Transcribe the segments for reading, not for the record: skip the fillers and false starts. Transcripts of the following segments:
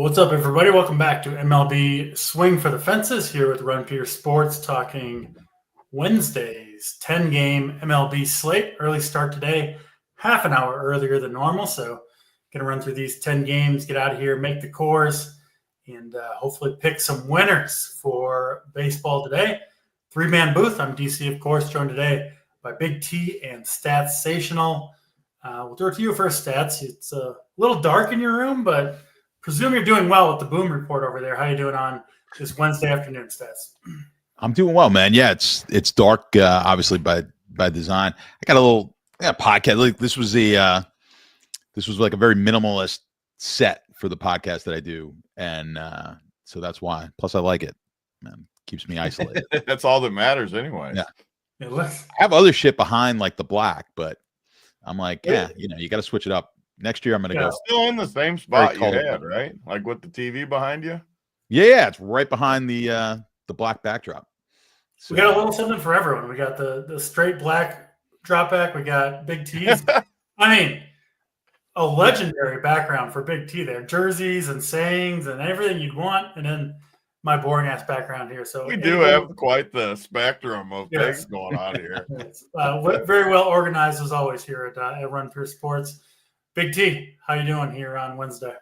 What's up, everybody? Welcome back to MLB Swing for the Fences here with Run Pure Sports, talking Wednesday's 10-game MLB slate. Early start today, half an hour earlier than normal. So going to run through these 10 games, get out of here, make the cores, and hopefully pick some winners for baseball today. Three-man booth. I'm DC, of course, joined today by Big T and Statsational. We'll throw it to you first, Stats. It's a little dark in your room, but presume you're doing well with the boom report over there. How you doing on this Wednesday afternoon, Stats? I'm doing well, man. Yeah, it's dark, obviously by design. I got a little podcast. Like this was like a very minimalist set for the podcast that I do, and so that's why. Plus, I like it. Man, keeps me isolated. That's all that matters, anyway. Yeah. I have other shit behind like the black, but I'm like, you got to switch it up. Next year, I'm going to go. Still in the same spot you had, right? Like with the TV behind you? Yeah, it's right behind the black backdrop. So, we got a little something for everyone. We got the straight black drop back. We got Big T's. I mean, a legendary background for Big T there. Jerseys and sayings and everything you'd want. And then my boring-ass background here. So we do have quite the spectrum of things going on here. Very well organized, as always, here at Run Pure Sports. Big T, how you doing here on Wednesday?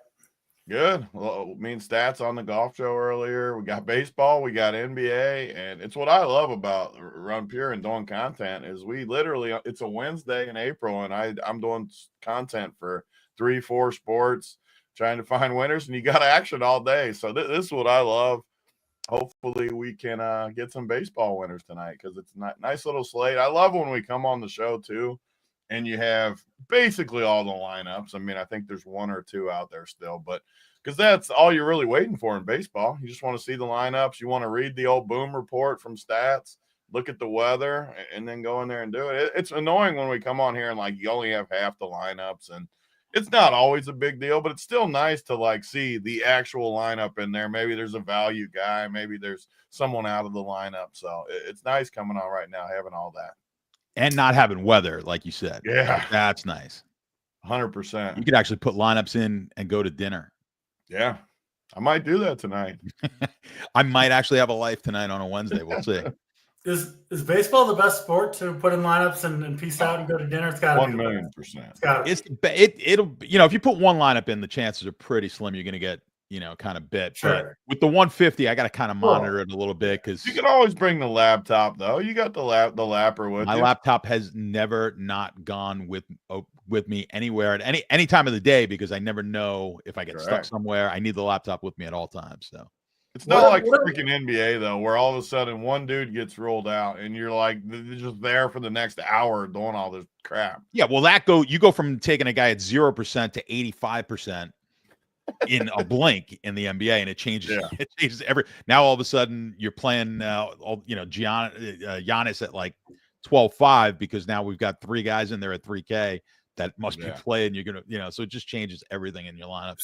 Good. Well, me and Stats on the golf show earlier. We got baseball, we got NBA, and it's what I love about Run Pure and doing content is we literally, it's a Wednesday in April, and I'm doing content for 3-4 sports, trying to find winners, and you got action all day. So this is what I love. Hopefully we can get some baseball winners tonight because it's a nice little slate. I love when we come on the show too, and you have basically all the lineups. I mean, I think there's one or two out there still, but because that's all you're really waiting for in baseball. You just want to see the lineups. You want to read the old boom report from Stats, look at the weather, and then go in there and do it. It's annoying when we come on here and like you only have half the lineups, and it's not always a big deal, but it's still nice to like see the actual lineup in there. Maybe there's a value guy, maybe there's someone out of the lineup. So it's nice coming on right now, having all that. And not having weather, like you said. Yeah. That's nice. 100%. You could actually put lineups in and go to dinner. Yeah. I might do that tonight. I might actually have a life tonight on a Wednesday. We'll see. Is baseball the best sport to put in lineups and peace out and go to dinner? It's got to be 1,000,000%. It'll if you put one lineup in, the chances are pretty slim you're going to get kind of bit. Sure. But with the 150, I got to kind of monitor it a little bit because you can always bring the laptop though. You got the lapper with my you. laptop has never not gone with me anywhere at any time of the day because I never know if I get stuck somewhere. I need the laptop with me at all times. So it's not like freaking NBA though, where all of a sudden one dude gets rolled out and you're like they're just there for the next hour doing all this crap. Yeah, well, you go from taking a guy at 0% to 85% in a blink in the NBA, and it changes. Yeah. It changes now. All of a sudden, you're playing Giannis at like 12.5 because now we've got three guys in there at 3K that must be playing. You're gonna, so it just changes everything in your lineup.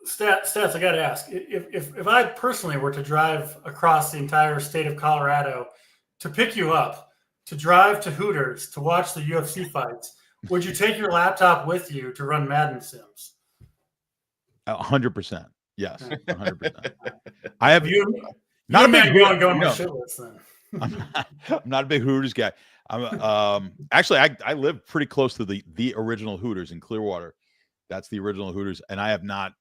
Stats, I got to ask, if I personally were to drive across the entire state of Colorado to pick you up, to drive to Hooters to watch the UFC fights, would you take your laptop with you to run Madden Sims? 100%. Yes, 100%. I have not a big going on my shit list then. I'm not a big Hooters guy. I'm actually I live pretty close to the original Hooters in Clearwater. That's the original Hooters, and I have not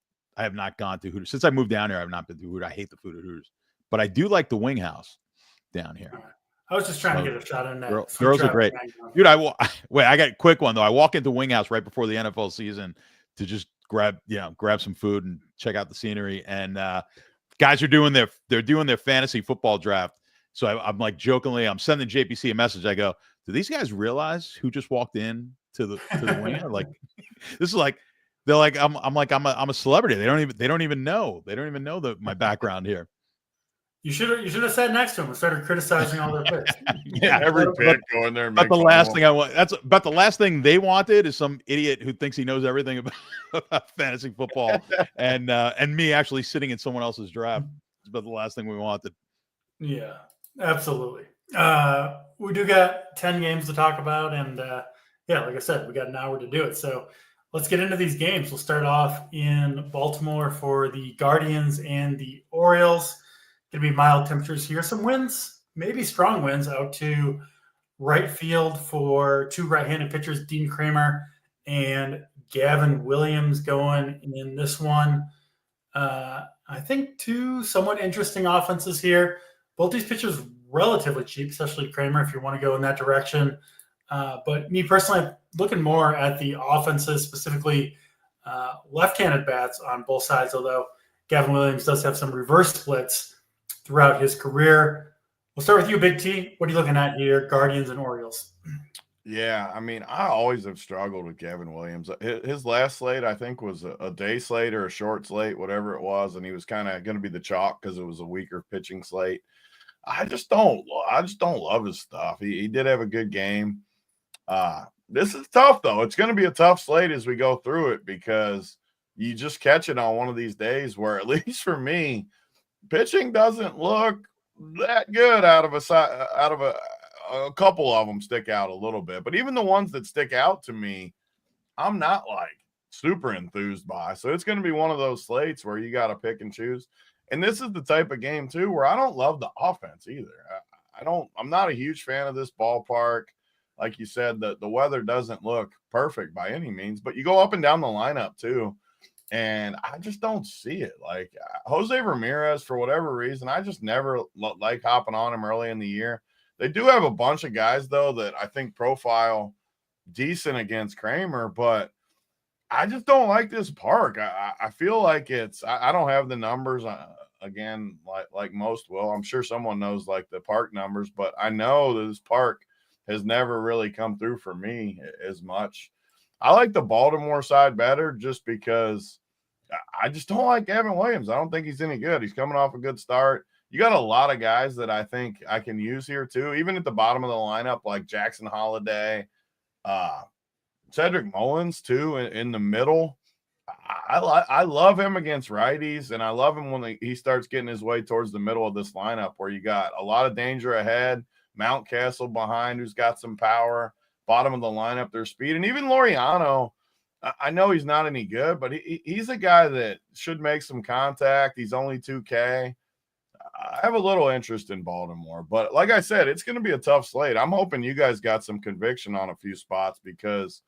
gone to Hooters since I moved down here. I've not been to Hooters. I hate the food at Hooters, but I do like the Wing House down here. I was just trying to get a shot in that. Girls are great, dude. I got a quick one though. I walk into Wing House right before the NFL season to just grab some food and check out the scenery. And guys are doing their fantasy football draft. So I'm like jokingly, I'm sending JPC a message. I go, do these guys realize who just walked in to the winger? Like, this is like, they're like, I'm a celebrity. They don't even know my background here. You should have sat next to him and started criticizing all their picks. Yeah, every pick going there. But the last thing I want, but the last thing they wanted is some idiot who thinks he knows everything about fantasy football, and me actually sitting in someone else's draft. It's about the last thing we wanted. Yeah, absolutely. We do got 10 games to talk about, and like I said, we got an hour to do it. So let's get into these games. We'll start off in Baltimore for the Guardians and the Orioles. Going to be mild temperatures here. Some winds, maybe strong winds out to right field for two right-handed pitchers, Dean Kramer and Gavin Williams, going in this one. I think two somewhat interesting offenses here. Both these pitchers relatively cheap, especially Kramer if you want to go in that direction. But me personally, I'm looking more at the offenses, specifically left-handed bats on both sides, although Gavin Williams does have some reverse splits throughout his career. We'll start with you, Big T. What are you looking at here, Guardians and Orioles? Yeah, I mean, I always have struggled with Gavin Williams. His last slate, I think, was a day slate or a short slate, whatever it was, and he was kind of going to be the chalk because it was a weaker pitching slate. I just don't love his stuff. He did have a good game. This is tough, though. It's going to be a tough slate as we go through it because you just catch it on one of these days where, at least for me, pitching doesn't look that good out of a couple of them stick out a little bit. But even the ones that stick out to me, I'm not like super enthused by. So it's going to be one of those slates where you got to pick and choose. And this is the type of game, too, where I don't love the offense either. I'm not a huge fan of this ballpark. Like you said, the weather doesn't look perfect by any means, but you go up and down the lineup, too. And I just don't see it. Like Jose Ramirez, for whatever reason, I just never like hopping on him early in the year. They do have a bunch of guys, though, that I think profile decent against Kramer, but I just don't like this park. I feel like I don't have the numbers again, like most will. I'm sure someone knows like the park numbers, but I know that this park has never really come through for me as much. I like the Baltimore side better just because I just don't like Gavin Williams. I don't think he's any good. He's coming off a good start. You got a lot of guys that I think I can use here too, even at the bottom of the lineup, like Jackson Holiday, Cedric Mullins too in the middle. I love him against righties, and I love him when he starts getting his way towards the middle of this lineup where you got a lot of danger ahead, Mountcastle behind who's got some power, bottom of the lineup, their speed, and even Laureano. I know he's not any good, but he's a guy that should make some contact. He's only 2K. I have a little interest in Baltimore, but like I said, it's going to be a tough slate. I'm hoping you guys got some conviction on a few spots because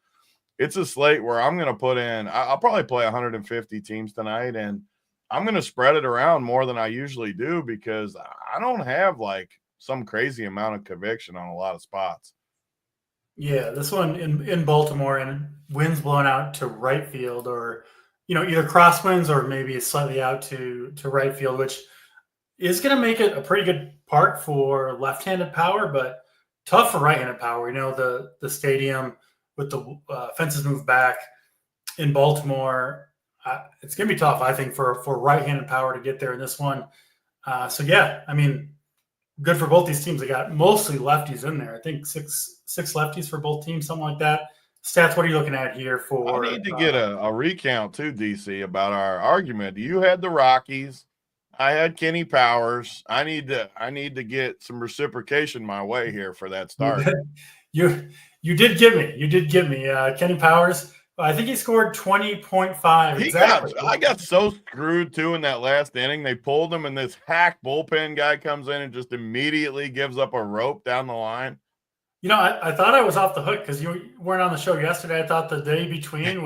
it's a slate where I'm going to put in, I'll probably play 150 teams tonight, and I'm going to spread it around more than I usually do because I don't have like some crazy amount of conviction on a lot of spots. Yeah, this one in Baltimore, and winds blowing out to right field, or either crosswinds or maybe slightly out to right field, which is going to make it a pretty good park for left-handed power, but tough for right-handed power. The stadium with the fences moved back in Baltimore, it's going to be tough, I think, for right-handed power to get there in this one. So yeah, I mean, good for both these teams. They got mostly lefties in there. I think six lefties for both teams, something like that. Stats, what are you looking at here for? I need to get a recount too, DC, about our argument. You had the Rockies. I had Kenny Powers. I need to get some reciprocation my way here for that start. You did give me. You did give me Kenny Powers. I think he scored 20.5. Exactly. I got so screwed too in that last inning. They pulled him, and this hack bullpen guy comes in and just immediately gives up a rope down the line. I thought I was off the hook because you weren't on the show yesterday. I thought the day between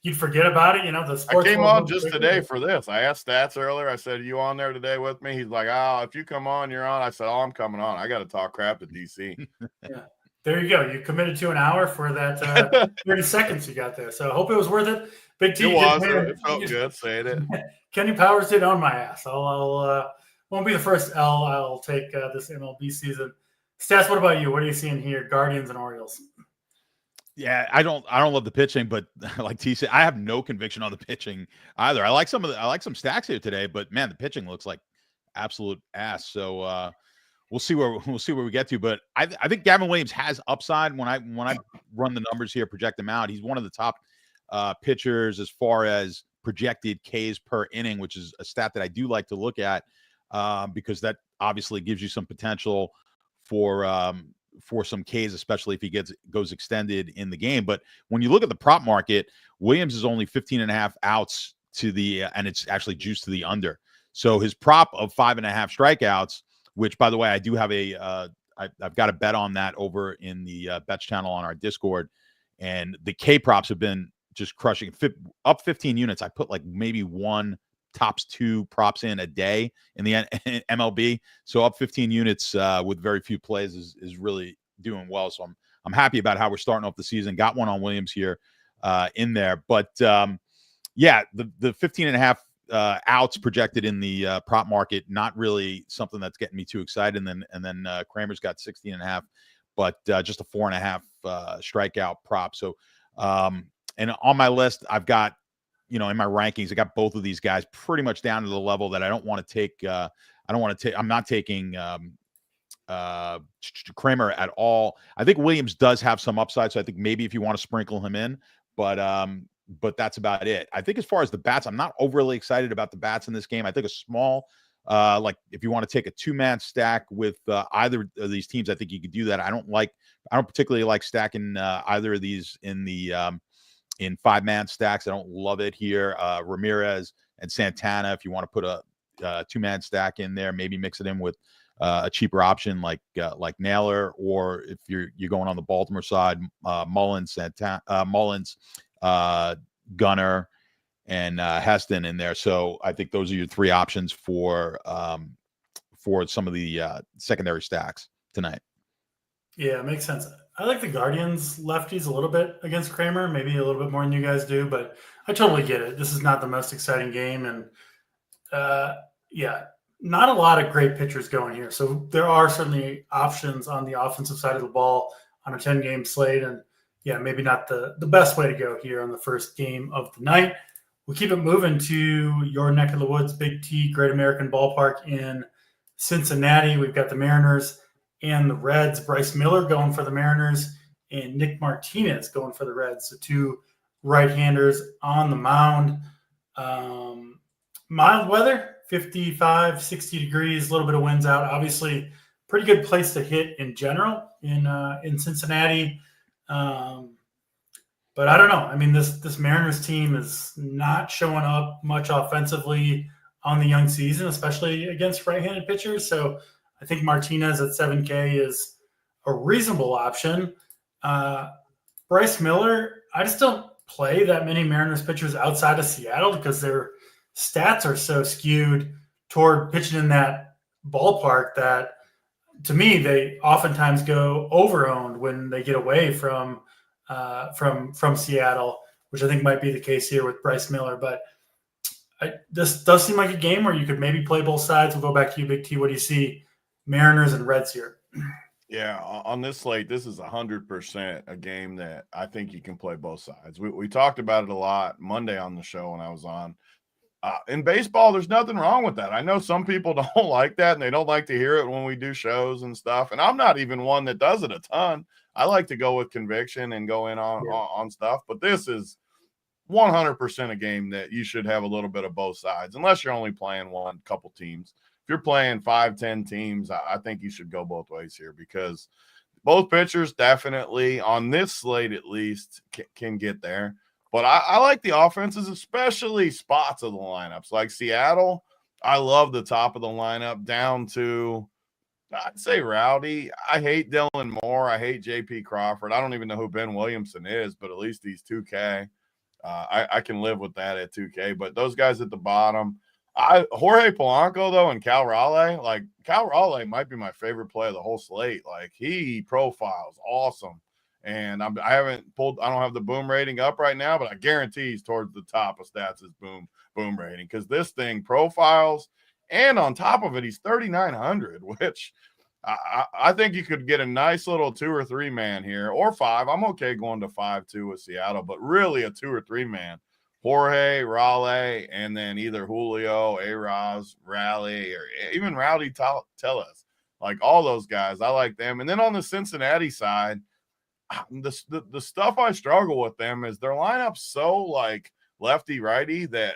you'd forget about it. The sports. I came on just today for this. I asked Stats earlier. I said, "You on there today with me?" He's like, "Oh, if you come on, you're on." I said, "Oh, I'm coming on. I got to talk crap to DC." Yeah, there you go. You committed to an hour for that 30 seconds you got there. So I hope it was worth it. Big T. It felt good saying it. Kenny Powers did own my ass. I'll won't be the first L I'll take this MLB season. Stats, what about you? What are you seeing here? Guardians and Orioles. Yeah, I don't love the pitching, but like T said, I have no conviction on the pitching either. I like some stacks here today, but man, the pitching looks like absolute ass. So we'll see where we get to. But I think Gavin Williams has upside when I run the numbers here, project them out. He's one of the top pitchers as far as projected Ks per inning, which is a stat that I do like to look at because that obviously gives you some potential for for some Ks, especially if he goes extended in the game. But when you look at the prop market, Williams is only 15.5 outs to the and it's actually juiced to the under. So his prop of 5.5 strikeouts, which by the way, I do have I've got a bet on that over in the bets channel on our Discord, and the K props have been just crushing. Up 15 units. I put like maybe one, tops 2 props in a day in the MLB. So up 15 units with very few plays is really doing well. So I'm happy about how we're starting off the season. Got one on Williams here in there, but yeah, the 15.5 outs projected in the prop market, not really something that's getting me too excited. And then Kramer's got 16.5, but just a 4.5 strikeout prop. So and on my list, I've got, in my rankings, I got both of these guys pretty much down to the level that I don't want to take. I'm not taking Kramer at all. I think Williams does have some upside, so I think maybe if you want to sprinkle him in, but that's about it. I think as far as the bats, I'm not overly excited about the bats in this game. I think a small, like if you want to take a 2-man stack with either of these teams, I think you could do that. I don't particularly like stacking either of these in 5-man stacks. I don't love it here. Ramirez and Santana, if you want to put a 2-man stack in there, maybe mix it in with a cheaper option like Naylor, or if you're going on the Baltimore side, Mullins, Gunnar, and Heston in there. So I think those are your 3 options for some of the secondary stacks tonight. Yeah, it makes sense. I like the Guardians lefties a little bit against Kramer, maybe a little bit more than you guys do, but I totally get it. This is not the most exciting game, and not a lot of great pitchers going here. So there are certainly options on the offensive side of the ball on a 10-game slate, and yeah, maybe not the best way to go here on the first game of the night. We'll keep it moving to your neck of the woods, Big T, Great American Ballpark in Cincinnati. We've got the Mariners and the Reds. Bryce Miller going for the Mariners and Nick Martinez going for the Reds. So 2 right-handers on the mound. Mild weather, 55, 60 degrees, a little bit of winds out. Obviously, pretty good place to hit in general in Cincinnati. But I don't know. I mean, this Mariners team is not showing up much offensively on the young season, especially against right-handed pitchers. So I think Martinez at 7K is a reasonable option. Bryce Miller, I just don't play that many Mariners pitchers outside of Seattle because their stats are so skewed toward pitching in that ballpark that, to me, they oftentimes go over-owned when they get away from Seattle, which I think might be the case here with Bryce Miller. But this does seem like a game where you could maybe play both sides. We'll go back to you, Big T. What do you see? Mariners and Reds here. Yeah, on this slate, this is 100% a game that I think you can play both sides. We talked about it a lot Monday on the show when I was on. In baseball, there's nothing wrong with that. I know some people don't like that, and they don't like to hear it when we do shows and stuff. And I'm not even one that does it a ton. I like to go with conviction and go in on stuff. But this is 100% a game that you should have a little bit of both sides, unless you're only playing one couple teams. If you're playing 5-10 teams, I think you should go both ways here, because both pitchers definitely on this slate at least can get there. But I like the offenses, especially spots of the lineups. Like Seattle, I love the top of the lineup down to, I'd say, Rowdy. I hate Dylan Moore. I hate J.P. Crawford. I don't even know who Ben Williamson is, but at least he's 2K. I can live with that at 2K. But those guys at the bottom, Jorge Polanco, though, and Cal Raleigh, like Cal Raleigh might be my favorite play of the whole slate. Like, he profiles awesome. And I don't have the boom rating up right now, but I guarantee he's towards the top of stats' boom rating, because this thing profiles, and on top of it, he's 3,900, which I think you could get a nice little 2 or 3 man here, or 5. I'm okay going to 5-2 with Seattle, but really a 2 or 3 man. Jorge, Raleigh, and then either Julio, A-Raz, Raleigh, or even Rowdy Tellez. Like, all those guys, I like them. And then on the Cincinnati side, the stuff I struggle with them is their lineup's so like lefty righty that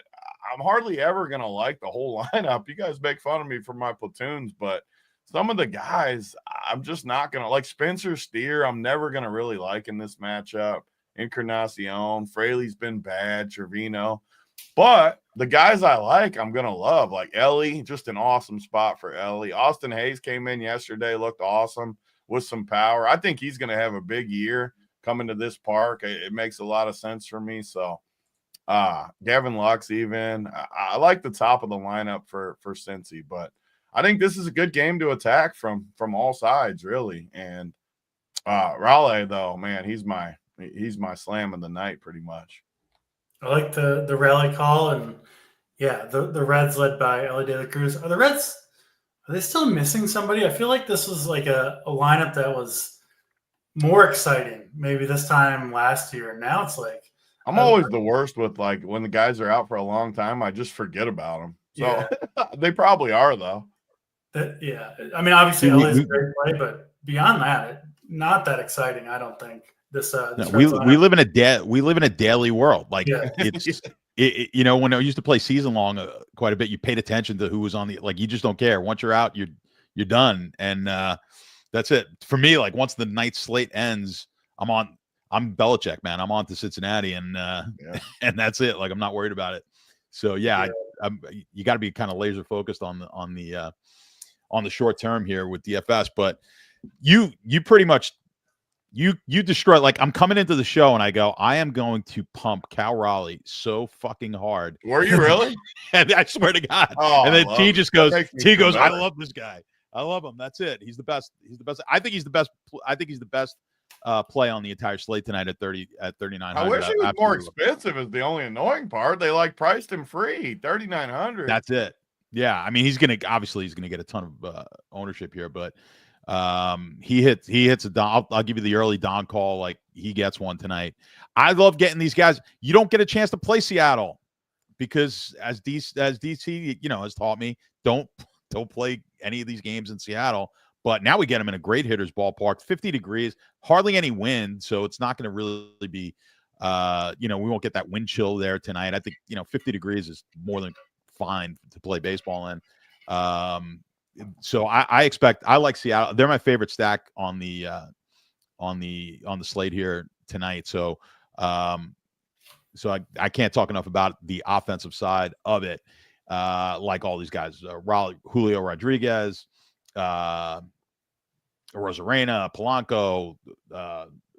I'm hardly ever gonna like the whole lineup. You guys make fun of me for my platoons, but some of the guys, I'm just not going to like Spencer Steer. I'm never going to really like in this matchup. Encarnacion, Fraley's been bad, Trevino. But the guys I like, I'm going to love. Like Ellie, just an awesome spot for Ellie. Austin Hayes came in yesterday, looked awesome with some power. I think he's going to have a big year coming to this park. It makes a lot of sense for me. So Gavin Lux even. I like the top of the lineup for Cincy, but I think this is a good game to attack from all sides, really. And Raleigh, though, man, he's my slam of the night pretty much. I like the rally call, and yeah, the Reds led by Ellie De La Cruz. Are the Reds, are they still missing somebody? I feel like this was like a lineup that was more exciting maybe this time last year. Now it's like I'm always the worst with like when the guys are out for a long time, I just forget about them. So yeah. They probably are though. Yeah, I mean, obviously Ellie's a great play, but beyond that, not that exciting. I don't think this. We live in a daily world. Like it's you know, when I used to play season long quite a bit, you paid attention to who was on the, like, you just don't care. Once you're out, you're done, and that's it for me. Like once the night slate ends, I'm Belichick, man. I'm on to Cincinnati, and and that's it. Like I'm not worried about it. So yeah. You got to be kind of laser focused on the short term here with DFS, but you pretty much you destroy. Like I'm coming into the show and I go, I am going to pump Cal Raleigh so fucking hard. Were you really? And I swear to God. Oh, and then T just goes, I better. love this guy. I love him. That's it. He's the best. I think he's the best. Play on the entire slate tonight at 3,900. I wish he was more expensive. Is the only annoying part. They like priced him free, 3,900. That's it. Yeah, I mean he's gonna get a ton of ownership here, but he hits a Don. I'll give you the early Don call. Like he gets one tonight. I love getting these guys. You don't get a chance to play Seattle because as DC has taught me, don't play any of these games in Seattle. But now we get them in a great hitter's ballpark, 50 degrees, hardly any wind. So it's not going to really be, we won't get that wind chill there tonight. I think, 50 degrees is more than fine to play baseball in. So I like Seattle. They're my favorite stack on the slate here tonight. So, I can't talk enough about the offensive side of it. Like all these guys, Julio Rodriguez, Rosarena, Polanco,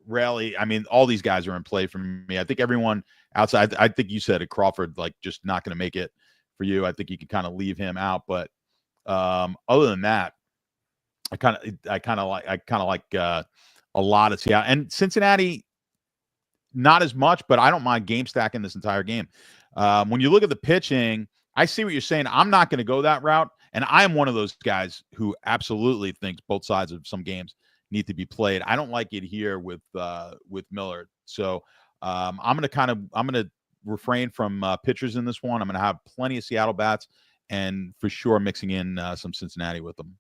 Raleigh. I mean, all these guys are in play for me. I think everyone outside. I think you said it, Crawford, like just not going to make it for you. I think you can kind of leave him out. But other than that, I kind of like a lot of Seattle and Cincinnati. Not as much, but I don't mind game stacking this entire game. When you look at the pitching, I see what you're saying. I'm not going to go that route. And I am one of those guys who absolutely thinks both sides of some games need to be played. I don't like it here with Miller. So I'm going to refrain from pitchers in this one. I'm going to have plenty of Seattle bats and for sure mixing in some Cincinnati with them.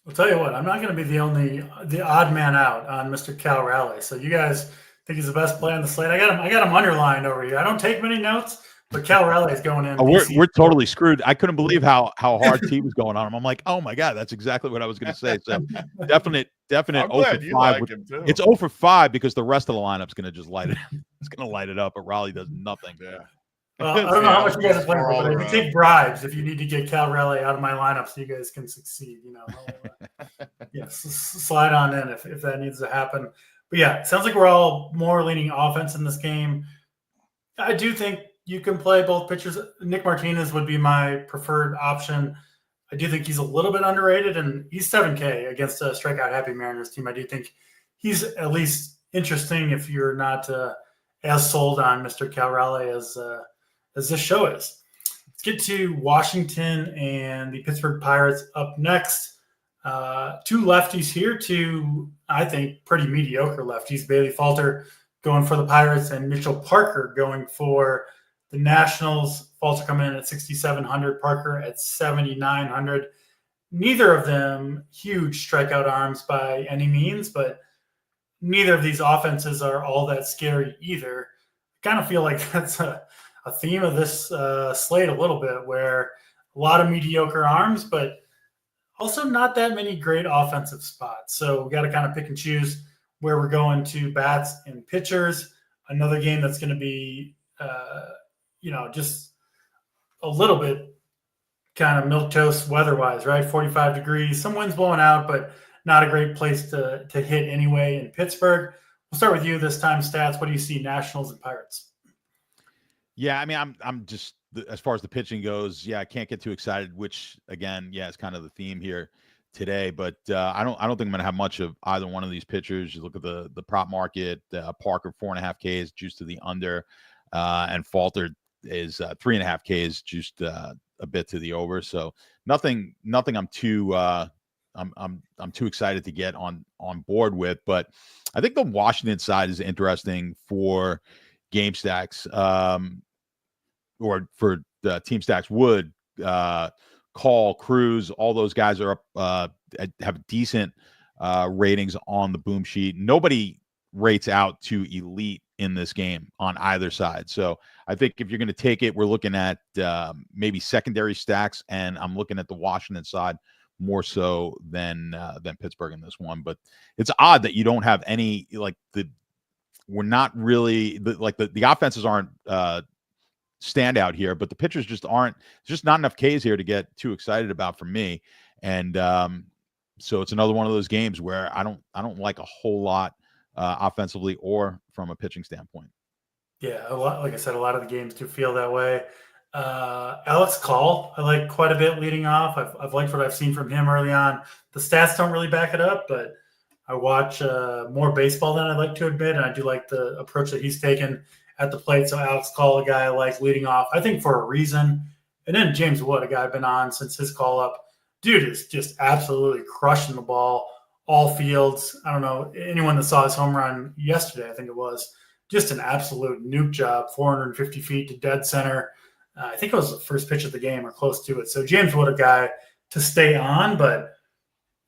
I'll tell you what, I'm not going to be the odd man out on Mr. Cal Raleigh. So you guys think he's the best play on the slate? I got him underlined over here. I don't take many notes. But Cal Raleigh is going in. We're totally screwed. I couldn't believe how hard T was going on him. I'm like, oh my God, that's exactly what I was going to say. So definite 0 for 5. Like it's 0 for 5 because the rest of the lineup's going to just light it. It's going to light it up, but Raleigh does nothing. Yeah. Well, I don't know how much you guys are playing for, but if you take bribes, if you need to get Cal Raleigh out of my lineup so you guys can succeed, slide on in if that needs to happen. But yeah, it sounds like we're all more leaning offense in this game. I do think you can play both pitchers. Nick Martinez would be my preferred option. I do think he's a little bit underrated, and he's 7K against a strikeout-happy Mariners team. I do think he's at least interesting if you're not as sold on Mr. Cal Raleigh as this show is. Let's get to Washington and the Pittsburgh Pirates up next. Two lefties here, two, I think, pretty mediocre lefties. Bailey Falter going for the Pirates and Mitchell Parker going for the Nationals. Falter coming in at 6,700, Parker at 7,900. Neither of them huge strikeout arms by any means, but neither of these offenses are all that scary either. I kind of feel like that's a theme of this slate a little bit, where a lot of mediocre arms, but Also, not that many great offensive spots. So we got to kind of pick and choose where we're going to bats and pitchers. Another game that's going to be, just a little bit kind of milquetoast weather-wise, right? 45 degrees, some winds blowing out, but not a great place to hit anyway in Pittsburgh. We'll start with you this time, Stats. What do you see, Nationals and Pirates? Yeah, I mean, I'm just, as far as the pitching goes, yeah, I can't get too excited, which again, yeah, is kind of the theme here today. But I don't think I'm going to have much of either one of these pitchers. You look at the prop market, Parker 4.5 Ks juiced to the under, and Falter is 3.5 Ks juiced a bit to the over. So nothing I'm too I'm too excited to get on board with. But I think the Washington side is interesting for game stacks. Or for team stacks. Wood, Call, Cruz, all those guys are up, have decent ratings on the boom sheet. Nobody rates out to elite in this game on either side. So I think if you're going to take it, we're looking at maybe secondary stacks, and I'm looking at the Washington side more so than Pittsburgh in this one. But it's odd that you don't have any, we're not really the offenses aren't standout here, but the pitchers just aren't. There's just not enough Ks here to get too excited about for me. And so it's another one of those games where I don't like a whole lot offensively or from a pitching standpoint. Yeah, like I said, a lot of the games do feel that way. Alex Call, I like quite a bit leading off. I've liked what I've seen from him early on. The stats don't really back it up, but I watch more baseball than I'd like to admit, and I do like the approach that he's taken at the plate. So Alex Call, a guy I like leading off, I think for a reason. And then James Wood, a guy I've been on since his call up. Dude is just absolutely crushing the ball, all fields. I don't know, anyone that saw his home run yesterday, I think it was, just an absolute nuke job, 450 feet to dead center. I think it was the first pitch of the game or close to it. So James Wood, a guy to stay on, but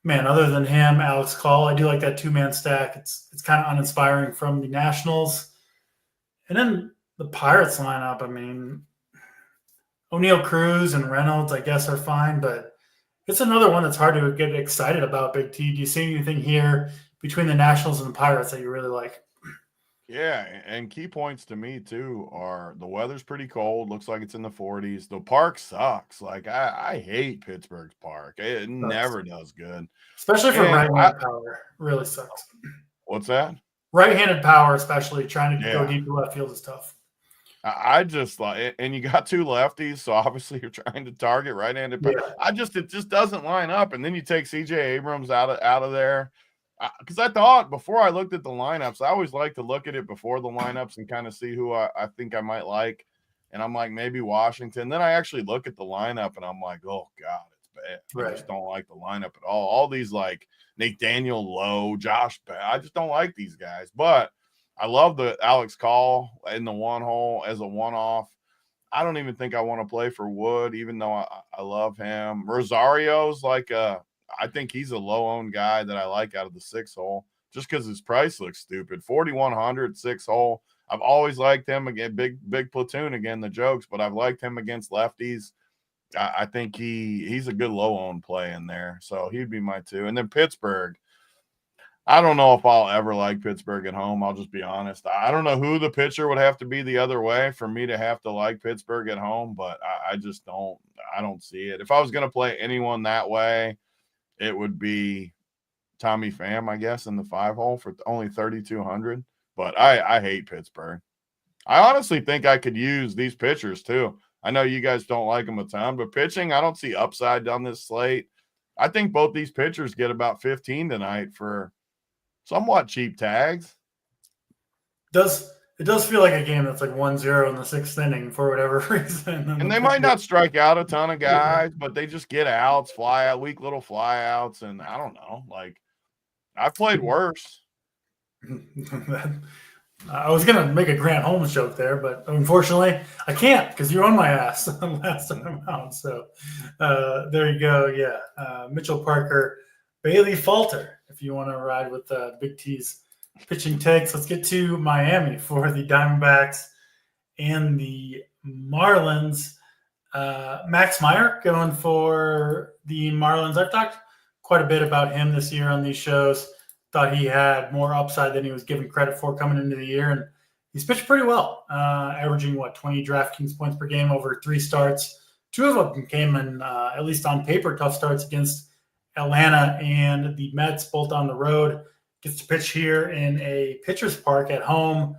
man, other than him, Alex Call, I do like that two-man stack. It's kind of uninspiring from the Nationals. And then the Pirates lineup, I mean, O'Neill, Cruz, and Reynolds, I guess, are fine, but it's another one that's hard to get excited about, Big T. Do you see anything here between the Nationals and the Pirates that you really like? Yeah, and key points to me too are the weather's pretty cold. Looks like it's in the 40s. The park sucks. Like I hate Pittsburgh's park. It never does good, especially for right-handed power. Really sucks. What's that? Right-handed power, especially trying to go deep to left field, is tough. I just like, and you got two lefties, so obviously you're trying to target right-handed power. Yeah. It just doesn't line up, and then you take CJ Abrams out of there. Because I thought before I looked at the lineups, I always like to look at it before the lineups and kind of see who I think I might like. And I'm like, maybe Washington. Then I actually look at the lineup and I'm like, oh, God, it's bad. Right. I just don't like the lineup at all. All these like Nathaniel Lowe, Josh, I just don't like these guys. But I love the Alex Call in the one hole as a one-off. I don't even think I want to play for Wood, even though I love him. Rosario's like I think he's a low-owned guy that I like out of the 6-hole just because his price looks stupid. 4,100 6-hole. I've always liked him again. Big platoon again, the jokes, but I've liked him against lefties. I think he's a good low-owned play in there, so he'd be my 2. And then Pittsburgh. I don't know if I'll ever like Pittsburgh at home. I'll just be honest. I don't know who the pitcher would have to be the other way for me to have to like Pittsburgh at home, but I just don't. I don't see it. If I was going to play anyone that way, it would be Tommy Pham, I guess, in the 5-hole for only 3,200. But I hate Pittsburgh. I honestly think I could use these pitchers too. I know you guys don't like them a ton, but pitching, I don't see upside on this slate. I think both these pitchers get about 15 tonight for somewhat cheap tags. It does feel like a game that's like 1-0 in the 6th inning for whatever reason. And they might not strike out a ton of guys, but they just get outs, weak little fly outs. And I don't know, like I've played worse. I was going to make a Grant Holmes joke there, but unfortunately I can't because you're on my ass last time out. So there you go. Yeah. Mitchell Parker, Bailey Falter, if you want to ride with Big T's pitching takes. Let's get to Miami for the Diamondbacks and the Marlins. Max Meyer going for the Marlins. I've talked quite a bit about him this year on these shows. Thought he had more upside than he was given credit for coming into the year, and he's pitched pretty well, averaging 20 DraftKings points per game over 3 starts. 2 of them came in, at least on paper, tough starts against Atlanta and the Mets, both on the road. Gets to pitch here in a pitcher's park at home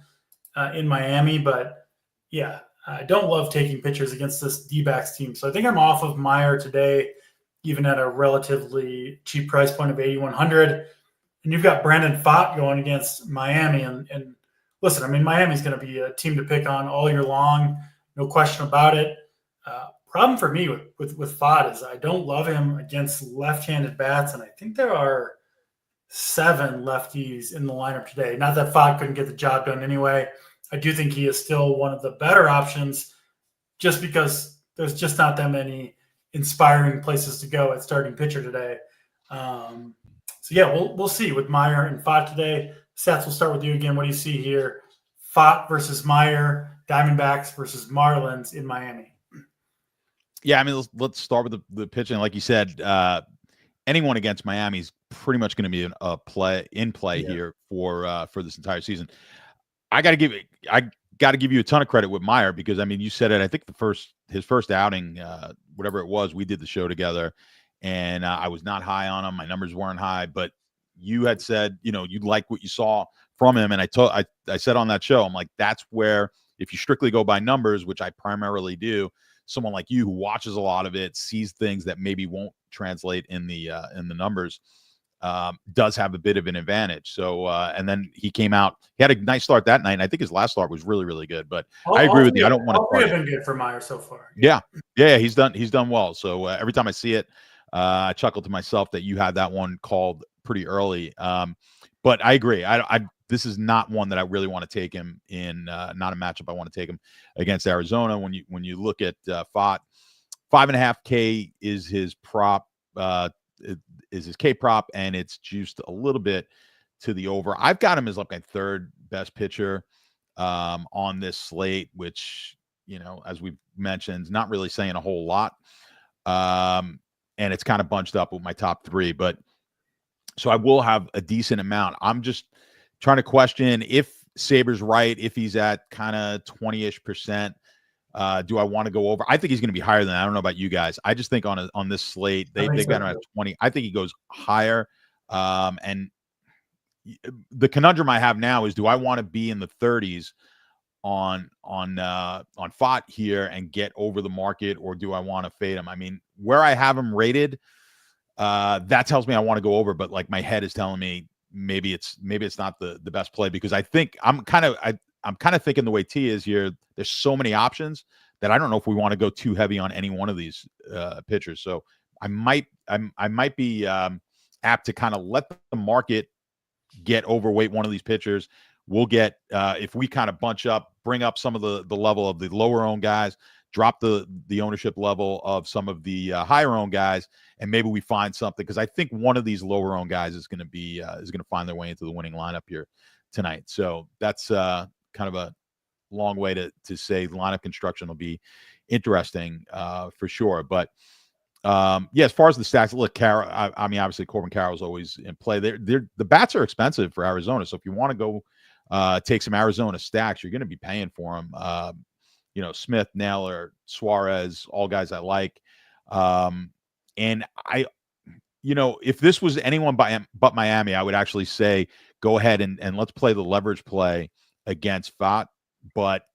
in Miami, but yeah, I don't love taking pitchers against this D-backs team. So I think I'm off of Meyer today, even at a relatively cheap price point of 8,100. And you've got Brandon Pfaadt going against Miami. And listen, I mean, Miami's going to be a team to pick on all year long, no question about it. Problem for me with Pfaadt is I don't love him against left-handed bats, and I think there are 7 lefties in the lineup today. Not that Pfaadt couldn't get the job done anyway. I do think he is still one of the better options just because there's just not that many inspiring places to go at starting pitcher today. So yeah, we'll see with Meyer and Pfaadt today. Seth, we'll start with you again. What do you see here? Pfaadt versus Meyer, Diamondbacks versus Marlins in Miami. Yeah, I mean, let's start with the pitching. Like you said, anyone against Miami is pretty much going to be a play here for this entire season. I got to give you a ton of credit with Meyer because I mean, you said it. I think his first outing, whatever it was, we did the show together, and I was not high on him. My numbers weren't high, but you had said you like what you saw from him, and I said on that show, I'm like, that's where if you strictly go by numbers, which I primarily do. Someone like you who watches a lot of it, sees things that maybe won't translate in the numbers, does have a bit of an advantage. So, and then he came out. He had a nice start that night, and I think his last start was really, really good. But I agree with you. I don't want to. All been good for Meyer so far. Yeah, he's done well. So every time I see it, I chuckle to myself that you had that one called pretty early. But I agree. This is not one that I really want to take him in. Not a matchup I want to take him against Arizona. When you look at Pfaadt, 5.5K is his prop, is his K prop, and it's juiced a little bit to the over. I've got him as like my 3rd best pitcher on this slate, which as we've mentioned, not really saying a whole lot. And it's kind of bunched up with my top 3, but so I will have a decent amount. I'm just trying to question if Saber's right, if he's at kind of 20-ish%. Do I want to go over? I think he's going to be higher than that. I don't know about you guys. I just think on this slate, they got him at 20. I think he goes higher. And the conundrum I have now is, do I want to be in the 30s on Pfaadt here and get over the market, or do I want to fade him? I mean, where I have him rated, that tells me I want to go over, but like my head is telling me maybe it's not the best play, because I think I'm kind of thinking the way T is here. There's so many options that I don't know if we want to go too heavy on any one of these pitchers. So I might be apt to kind of let the market get overweight one of these pitchers. We'll get if we kind of bunch up, bring up some of the level of the lower owned guys, drop the ownership level of some of the higher owned guys, and maybe we find something, because I think one of these lower owned guys is going to find their way into the winning lineup here tonight. So that's kind of a long way to say lineup construction will be interesting for sure. But as far as the stacks, look, I mean, obviously Corbin Carroll's always in play. The bats are expensive for Arizona, so if you want to go take some Arizona stacks, you're going to be paying for them. Smith, Naylor, Suarez, all guys I like. And if this was anyone but Miami, I would actually say go ahead and let's play the leverage play against Pfaadt. But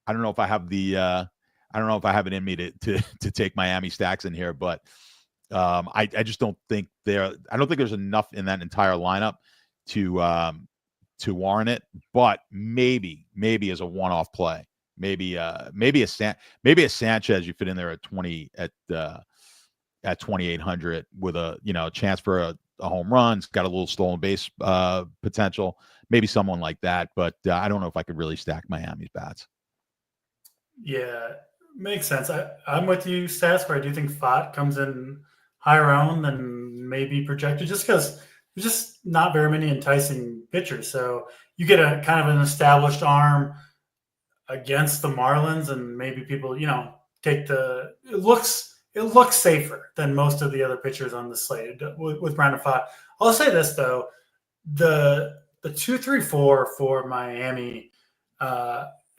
I don't know if I have it in me to take Miami stacks in here. But I just don't think I don't think there's enough in that entire lineup to warrant it. But maybe as a one-off play. Maybe a Sanchez you fit in there at 20 at 2,800 with a chance for a home run. It's got a little stolen base potential. Maybe someone like that, but I don't know if I could really stack Miami's bats. Yeah, makes sense. I'm with you, Stats, where I do think Pfaadt comes in higher owned than maybe projected, just because there's just not very many enticing pitchers. So you get a kind of an established arm against the Marlins, and maybe people, take it looks safer than most of the other pitchers on the slate with Brandon Pfaadt. I'll say this though, the 2-3-4 for Miami,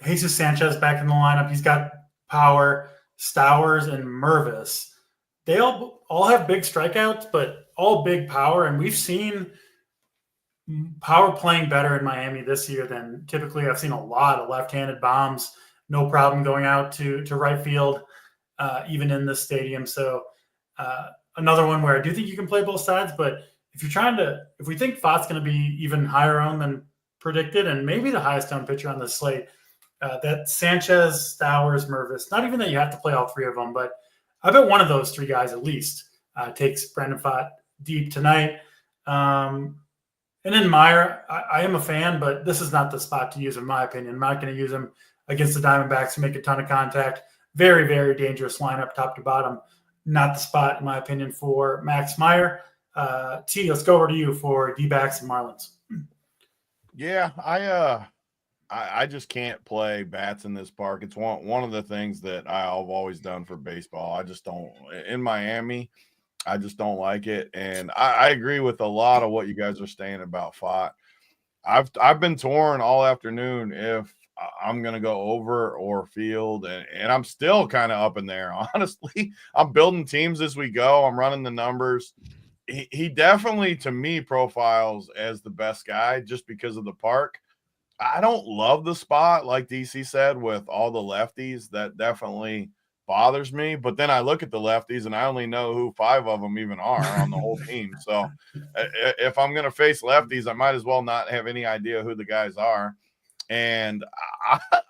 Jesus Sanchez back in the lineup. He's got power. Stowers and Mervis. They all have big strikeouts, but all big power. And we've seen power playing better in Miami this year than typically. I've seen a lot of left-handed bombs, no problem going out to right field, even in this stadium. So another one where I do think you can play both sides, but if we think Pfaadt's going to be even higher owned than predicted, and maybe the highest owned pitcher on the slate, that Sanchez, Stowers, Mervis, not even that you have to play all three of them, but I bet one of those three guys at least takes Brandon Pfaadt deep tonight. And then Meyer, I am a fan, but this is not the spot to use him, in my opinion. I'm not going to use him against the Diamondbacks who make a ton of contact. Very, very dangerous lineup, top to bottom. Not the spot, in my opinion, for Max Meyer. T, let's go over to you for D-backs and Marlins. Yeah, I just can't play bats in this park. It's one of the things that I've always done for baseball. I just don't in Miami. I just don't like it, and I agree with a lot of what you guys are saying about Pfaadt. I've been torn all afternoon if I'm going to go over or field, and I'm still kind of up in there. Honestly, I'm building teams as we go. I'm running the numbers. He definitely, to me, profiles as the best guy just because of the park. I don't love the spot, like DC said, with all the lefties. That definitely bothers me. But then I look at the lefties, and I only know who 5 of them even are on the whole team. So if I'm going to face lefties, I might as well not have any idea who the guys are. And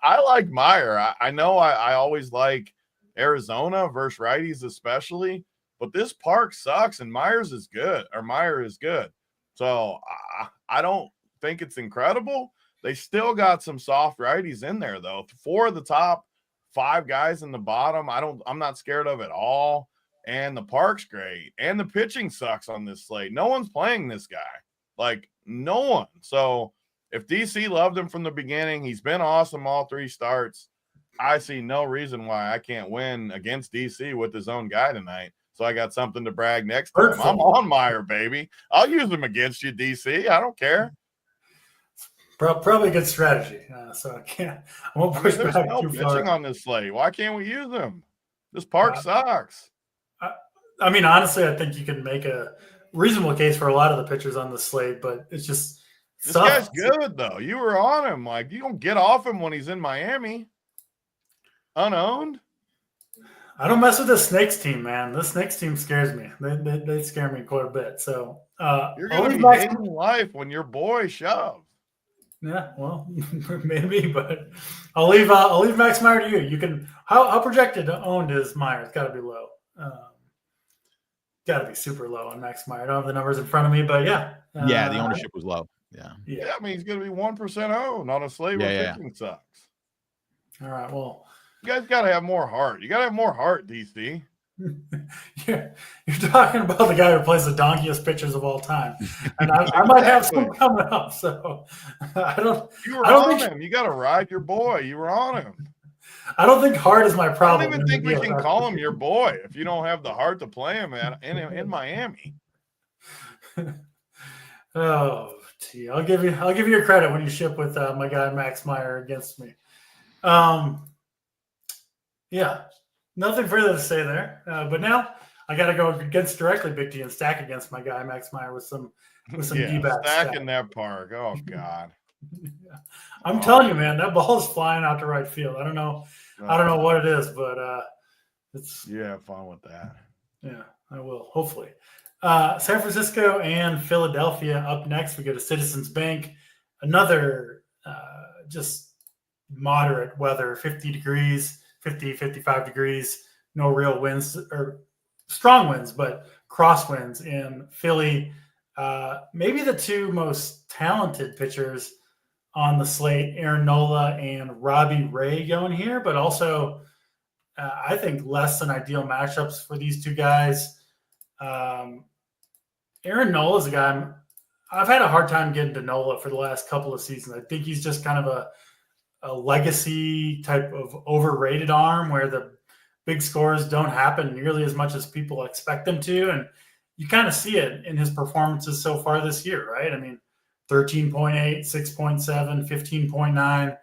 I like Meyer. I know I always like Arizona versus righties especially, but this park sucks, and Meyer is good. So I don't think it's incredible. They still got some soft righties in there, though. 4 of the top 5 guys in the bottom, I'm not scared of at all. And the park's great. And the pitching sucks on this slate. No one's playing this guy. Like, no one. So if DC loved him from the beginning, he's been awesome all 3 starts. I see no reason why I can't win against DC with his own guy tonight. So I got something to brag next time. I'm on Meyer, baby. I'll use him against you, DC. I don't care. Probably a good strategy. So I won't push back no too pitching far. on this slate. Why can't we use him? This park sucks. I mean, honestly, I think you can make a reasonable case for a lot of the pitchers on the slate, but it's just this guy's good though. You were on him. Like, you don't get off him when he's in Miami. Unowned. I don't mess with the Snakes team, man. The Snakes team scares me. They scare me quite a bit. So you're gonna be hating life when your boy shoves. Yeah, well, maybe, but I'll leave Max Meyer to you. You can how projected owned is Meyer? It's got to be low. Got to be super low on Max Meyer. I don't have the numbers in front of me, but yeah. The ownership was low. Yeah. I mean, he's going to be 1% owned on a slate where pitching sucks. All right, well. You guys got to have more heart. You got to have more heart, DC. You're talking about the guy who plays the donkiest pitchers of all time, and I might have some coming up. So I don't. You were on him. You got to ride your boy. You were on him. I don't think heart is my problem. I don't even think we can call him your boy if you don't have the heart to play him in Miami. Oh, T, I'll give you your credit when you ship with my guy Max Meyer against me. Yeah. Nothing further to say there, but now I got to go against directly Big T and stack against my guy Max Meyer with some D-backs. Stacking that park. Oh God! I'm telling you, man, that ball is flying out to right field. I don't know what it is, but it's have fun with that. Yeah, I will hopefully. San Francisco and Philadelphia up next. We go to Citizens Bank. Another just moderate weather, 50 degrees. 50, 55 degrees, no real winds or strong winds, but crosswinds in Philly. Maybe the 2 most talented pitchers on the slate, Aaron Nola and Robbie Ray going here, but also I think less than ideal matchups for these 2 guys. Aaron Nola is a guy I've had a hard time getting to Nola for the last couple of seasons. I think he's just kind of a legacy type of overrated arm where the big scores don't happen nearly as much as people expect them to. And you kind of see it in his performances so far this year, right? I mean, 13.8, 6.7, 15.9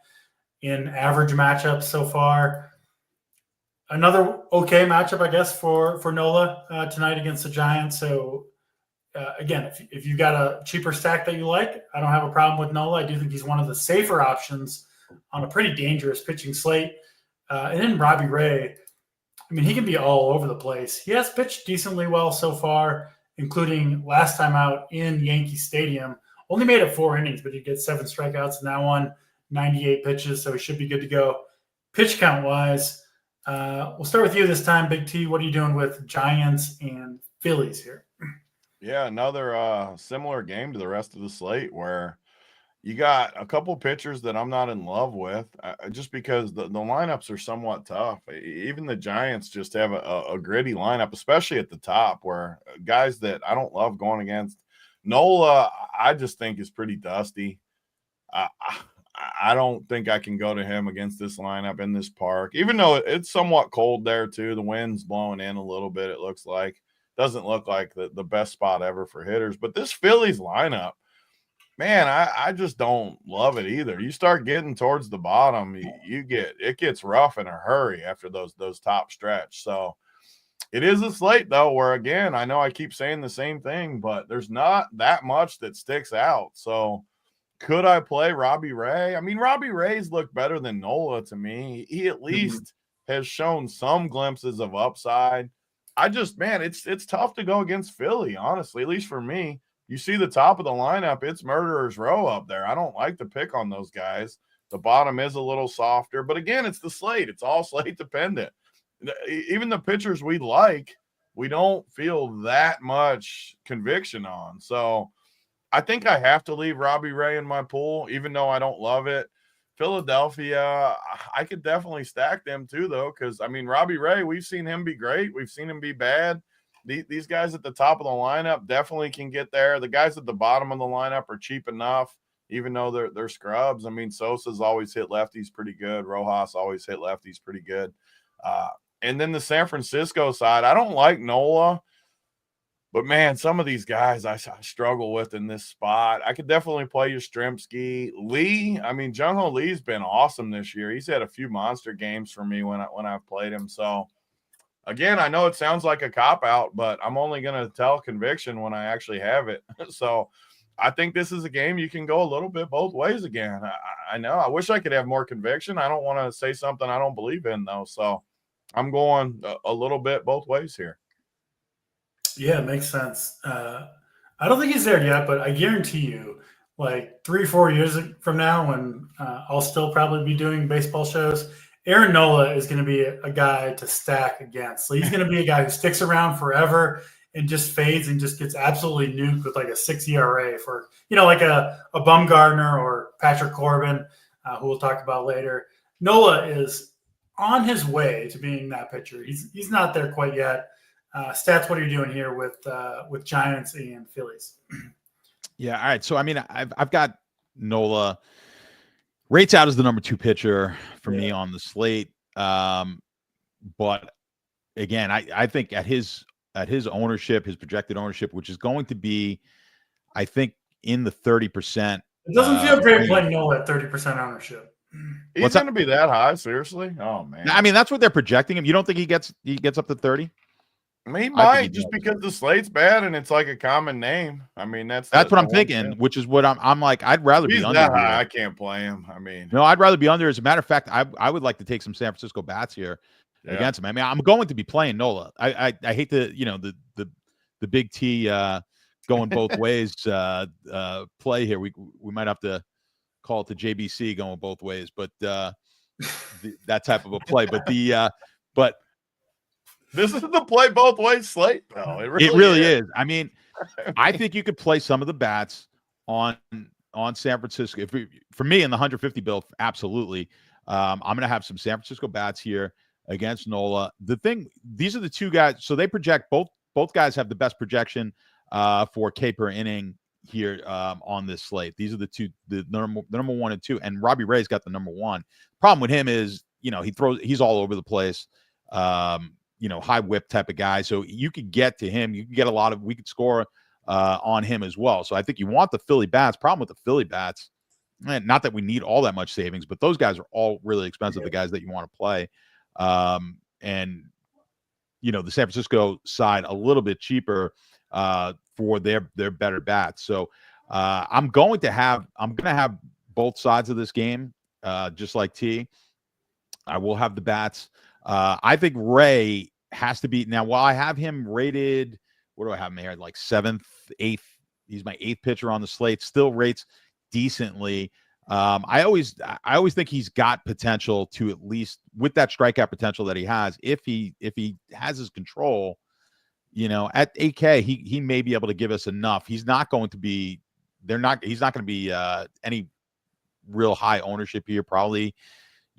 in average matchups so far. Another okay matchup, I guess, for Nola tonight against the Giants. So, again, if you've got a cheaper stack that you like, I don't have a problem with Nola. I do think he's one of the safer options on a pretty dangerous pitching slate. And then Robbie Ray, I mean, he can be all over the place. He has pitched decently well so far, including last time out in Yankee Stadium. Only made it 4 innings, but he gets 7 strikeouts in that one, 98 pitches, so he should be good to go. Pitch count-wise, we'll start with you this time, Big T. What are you doing with Giants and Phillies here? Yeah, another similar game to the rest of the slate where you got a couple pitchers that I'm not in love with just because the lineups are somewhat tough. Even the Giants just have a gritty lineup, especially at the top, where guys that I don't love going against. Nola, I just think is pretty dusty. I don't think I can go to him against this lineup in this park, even though it's somewhat cold there too. The wind's blowing in a little bit, it looks like. Doesn't look like the best spot ever for hitters. But this Phillies lineup, man, I just don't love it either. You start getting towards the bottom, it gets rough in a hurry after those top stretch. So it is a slate though, where again, I know I keep saying the same thing, but there's not that much that sticks out. So could I play Robbie Ray? I mean, Robbie Ray's looked better than Nola to me. He at least has shown some glimpses of upside. It's tough to go against Philly, honestly, at least for me. You see the top of the lineup, it's murderer's row up there. I don't like to pick on those guys. The bottom is a little softer, but again, it's the slate. It's all slate dependent. Even the pitchers we like, we don't feel that much conviction on. So I think I have to leave Robbie Ray in my pool, even though I don't love it. Philadelphia, I could definitely stack them too, though, because, I mean, Robbie Ray, we've seen him be great. We've seen him be bad. These guys at the top of the lineup definitely can get there. The guys at the bottom of the lineup are cheap enough, even though they're scrubs. I mean, Sosa's always hit lefties pretty good. Rojas always hit lefties pretty good. And then the San Francisco side, I don't like Nola, but man, some of these guys I struggle with in this spot. I could definitely play Yastrzemski. Lee, I mean, Jung-Ho Lee's been awesome this year. He's had a few monster games for me when I've played him. So again, I know it sounds like a cop-out, but I'm only going to tell conviction when I actually have it. So I think this is a game you can go a little bit both ways again. I know. I wish I could have more conviction. I don't want to say something I don't believe in, though. So I'm going a little bit both ways here. Yeah, it makes sense. I don't think he's there yet, but I guarantee you, like 3-4 years from now, when I'll still probably be doing baseball shows, Aaron Nola is going to be a guy to stack against. So he's going to be a guy who sticks around forever and just fades and just gets absolutely nuked with like a 6 ERA for, like a Bumgarner or Patrick Corbin, who we'll talk about later. Nola is on his way to being that pitcher. He's not there quite yet. Stats, what are you doing here with Giants and Phillies? Yeah, all right. So I mean, I've got Nola rates out as the number 2 pitcher for me on the slate. But again, I think at his ownership, his projected ownership, which is going to be, I think, in the 30%. It doesn't feel great playing Nola at 30% ownership. He's going to be that high, seriously? Oh man! I mean, that's what they're projecting him. You don't think he gets up to 30? I mean, he might, just because the slate's bad and it's like a common name. I mean, that's what I'm thinking, which is what I'm like. I'd rather be under. That high, I can't play him. I mean, no, I'd rather be under. As a matter of fact, I would like to take some San Francisco bats here against him. I mean, I'm going to be playing Nola. I hate the the Big T going both ways play here. We might have to call it the JBC going both ways, but that type of a play. But but this is the play both ways slate, though. It really is. I mean, I think you could play some of the bats on San Francisco. For me in the 150 build, absolutely. I'm going to have some San Francisco bats here against Nola. These are the two guys. So they project both guys have the best projection for K per inning here on this slate. These are the number 1 and 2, and Robbie Ray's got the number 1. Problem with him is, he's all over the place. high whip type of guy. So you could get to him. You can get we could score on him as well. So I think you want the Philly bats. Problem with the Philly bats, not that we need all that much savings, but those guys are all really expensive, the guys that you want to play. And the San Francisco side a little bit cheaper for their better bats. So I'm going to have both sides of this game, just like T. I will have the bats. I think Ray has to be now. While I have him rated, what do I have him here? Like 7th, 8th. He's my 8th pitcher on the slate. Still rates decently. I always think he's got potential to, at least with that strikeout potential that he has, if he has his control, at 8K, he may be able to give us enough. He's not going to be any real high ownership here, probably,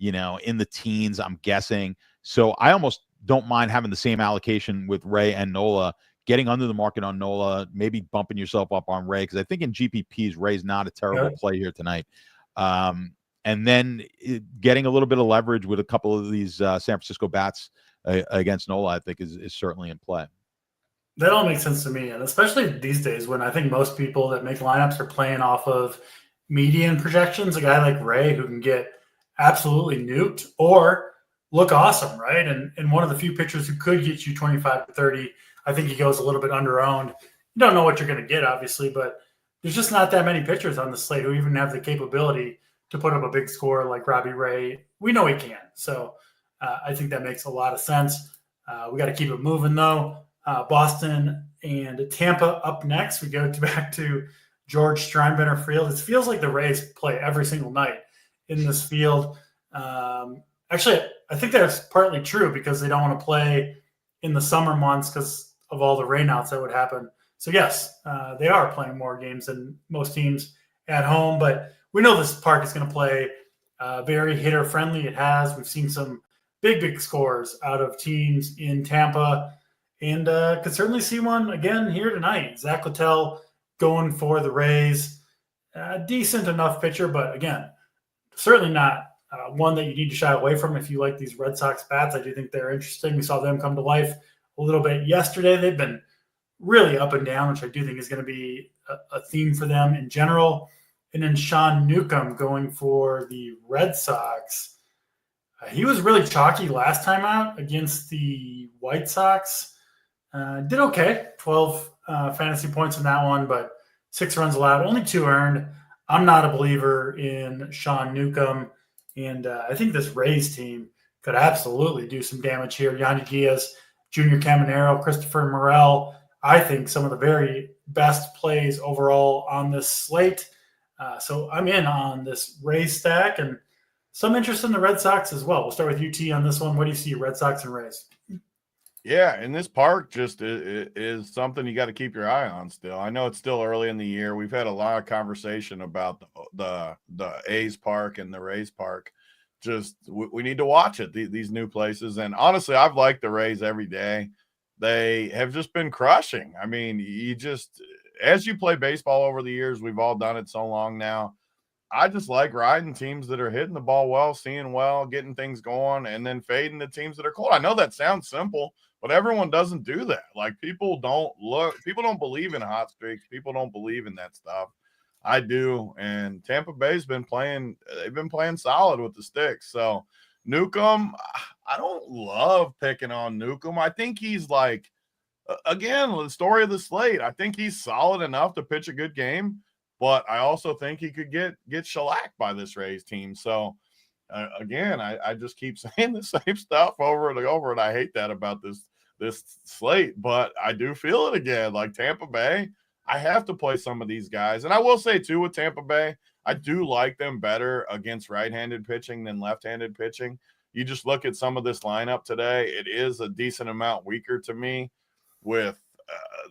in the teens, I'm guessing. So I almost don't mind having the same allocation with Ray and Nola, getting under the market on Nola, maybe bumping yourself up on Ray, because I think in GPPs, Ray's not a terrible play here tonight. And then getting a little bit of leverage with a couple of these San Francisco bats against Nola, I think is certainly in play. That all makes sense to me. And especially these days when I think most people that make lineups are playing off of median projections, a guy like Ray who can get absolutely nuked or look awesome, right? And one of the few pitchers who could get you 25 to 30, I think he goes a little bit under-owned. You don't know what you're going to get, obviously, but there's just not that many pitchers on the slate who even have the capability to put up a big score like Robbie Ray. We know he can. So I think that makes a lot of sense. We got to keep it moving, though. Boston and Tampa up next. We go back to George Steinbrenner Field. It feels like the Rays play every single night in this field. Actually, I think that's partly true because they don't want to play in the summer months because of all the rainouts that would happen. So, yes, they are playing more games than most teams at home, but we know this park is going to play very hitter-friendly. It has. We've seen some big scores out of teams in Tampa, and could certainly see one again here tonight. Zach Littell going for the Rays. Decent enough pitcher, but again, certainly not one that you need to shy away from if you like these Red Sox bats. I do think they're interesting. We saw them come to life a little bit yesterday. They've been really up and down, which I do think is going to be a theme for them in general. And then Sean Newcomb going for the Red Sox. He was really chalky last time out against the White Sox. Did okay, 12 fantasy points in that one, but 6 runs allowed, only 2 earned. I'm not a believer in Sean Newcomb, and I think this Rays team could absolutely do some damage here. Yandy Diaz, Junior Caminero, Christopher Morel, I think some of the very best plays overall on this slate. So I'm in on this Rays stack and some interest in the Red Sox as well. We'll start with UT on this one. What do you see, Red Sox and Rays? Yeah, and this park just is something you got to keep your eye on still. I know it's still early in the year. We've had a lot of conversation about the A's park and the Rays park. Just we need to watch it, these new places. And honestly, I've liked the Rays every day. They have just been crushing. I mean, as you play baseball over the years, we've all done it so long now. I just like riding teams that are hitting the ball well, seeing well, getting things going, and then fading the teams that are cold. I know that sounds simple, but everyone doesn't do that. Like people don't believe in hot streaks. People don't believe in that stuff. I do. And Tampa Bay's been playing solid with the sticks. So Newcomb, I don't love picking on Newcomb. I think he's like, again, the story of the slate. I think he's solid enough to pitch a good game, but I also think he could get shellacked by this Rays team. So again, I just keep saying the same stuff over and over, and I hate that about this slate, but I do feel it again. Like Tampa Bay, I have to play some of these guys. And I will say too, with Tampa Bay, I do like them better against right-handed pitching than left-handed pitching. You just look at some of this lineup today, it is a decent amount weaker to me with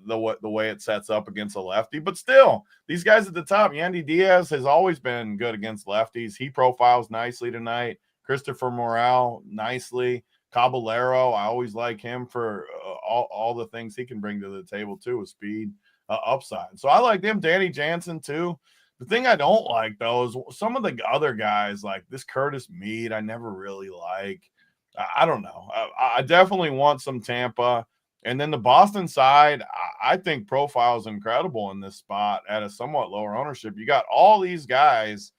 the way it sets up against a lefty. But still, these guys at the top, Yandy Diaz has always been good against lefties. He profiles nicely tonight. Christopher Morel, nicely. Caballero, I always like him for all the things he can bring to the table too, with speed, upside. So I like him. Danny Jansen too. The thing I don't like though is some of the other guys, like this Curtis Mead, I never really like. I don't know. I definitely want some Tampa. And then the Boston side, I think profile is incredible in this spot at a somewhat lower ownership. You got all these guys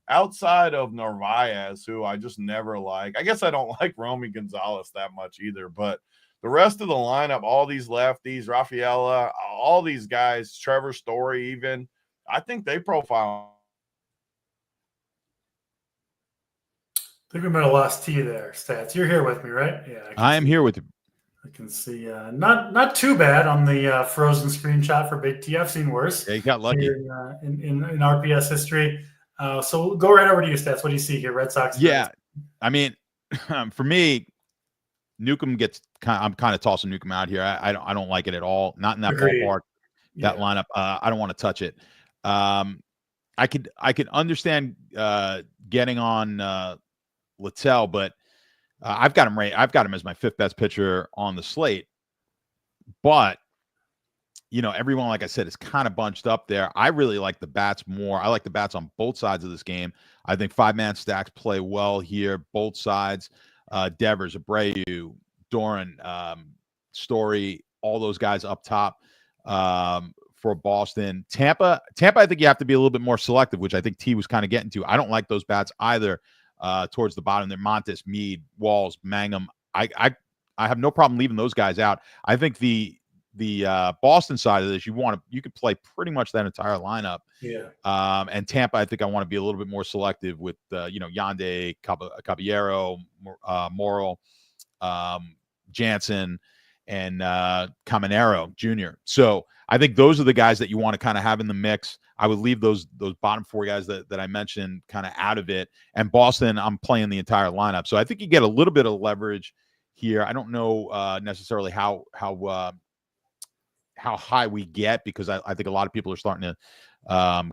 outside of Narvaez, who I just never like. I guess I don't like Romy Gonzalez that much either, but the rest of the lineup, all these lefties, Rafaela, all these guys, Trevor Story even, I think they profile. I think we might have lost T there, Stats. You're here with me, right? Yeah. I am here with you. I can see not too bad on the frozen screenshot for Big T. I've seen worse. Yeah, you got lucky. Here in RPS history. So we'll go right over to you, Stats. What do you see here? Red Sox. Yeah. I mean, for me, Newcomb I'm kind of tossing Newcomb out here. I don't like it at all. Not in that ballpark, that lineup. I don't want to touch it. I could understand getting on Littell, but I've got him as my fifth best pitcher on the slate. But everyone, like I said, is kind of bunched up there. I really like the bats more. I like the bats on both sides of this game. I think 5-man stacks play well here, both sides. Devers, Abreu, Doran, Story, all those guys up top for Boston. Tampa, I think you have to be a little bit more selective, which I think T was kind of getting to. I don't like those bats either towards the bottom there. Montes, Mead, Walls, Mangum. I have no problem leaving those guys out. I think the Boston side of this, you could play pretty much that entire lineup. Yeah. And Tampa, I think I want to be a little bit more selective with Yande, Caballero, Morrill, Jansen, and Caminero Jr. So I think those are the guys that you want to kind of have in the mix. I would leave those bottom four guys that I mentioned kind of out of it. And Boston, I'm playing the entire lineup. So I think you get a little bit of leverage here. I don't know necessarily how high we get, because I think a lot of people are starting to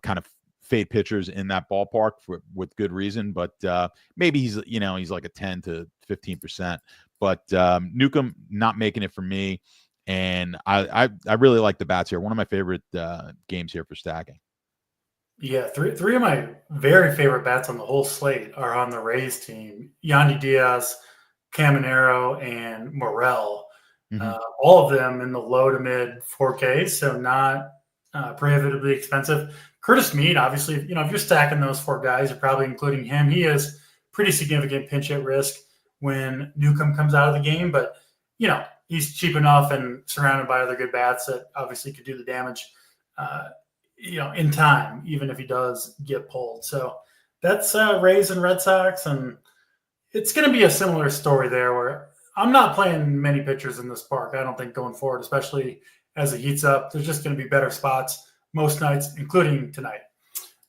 kind of fade pitchers in that ballpark with good reason. But maybe he's like a 10 to 15%. But Newcomb not making it for me. And I really like the bats here. One of my favorite games here for stacking. Yeah, three of my very favorite bats on the whole slate are on the Rays team: Yandy Diaz, Caminero, and Morel. Mm-hmm. All of them in the low to mid 4Ks, so not prohibitively expensive. Curtis Mead, obviously, if you're stacking those four guys, you're probably including him. He is pretty significant pinch hit risk when Newcomb comes out of the game, but he's cheap enough and surrounded by other good bats that obviously could do the damage, in time, even if he does get pulled. So that's Rays and Red Sox, and it's going to be a similar story there, where I'm not playing many pitchers in this park, I don't think, going forward, especially as it heats up. There's just going to be better spots most nights, including tonight.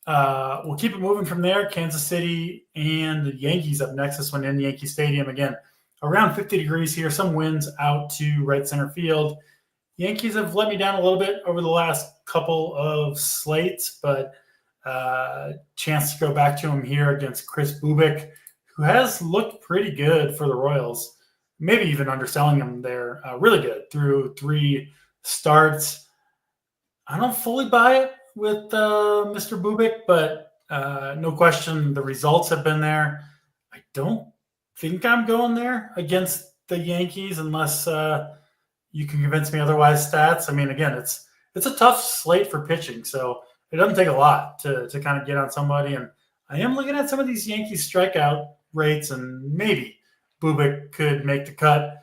We'll keep it moving from there. Kansas City and the Yankees up next. This one in Yankee Stadium. Again, around 50 degrees here. Some winds out to right center field. Yankees have let me down a little bit over the last couple of slates, but chance to go back to him here against Chris Bubik, who has looked pretty good for the Royals. Maybe even underselling him there. Really good through 3 starts. I don't fully buy it with Mr. Bubik, but no question the results have been there. I don't think I'm going there against the Yankees unless you can convince me otherwise, Stats. I mean, again, it's a tough slate for pitching, so it doesn't take a lot to kind of get on somebody. And I am looking at some of these Yankees strikeout rates, and maybe Bubik could make the cut.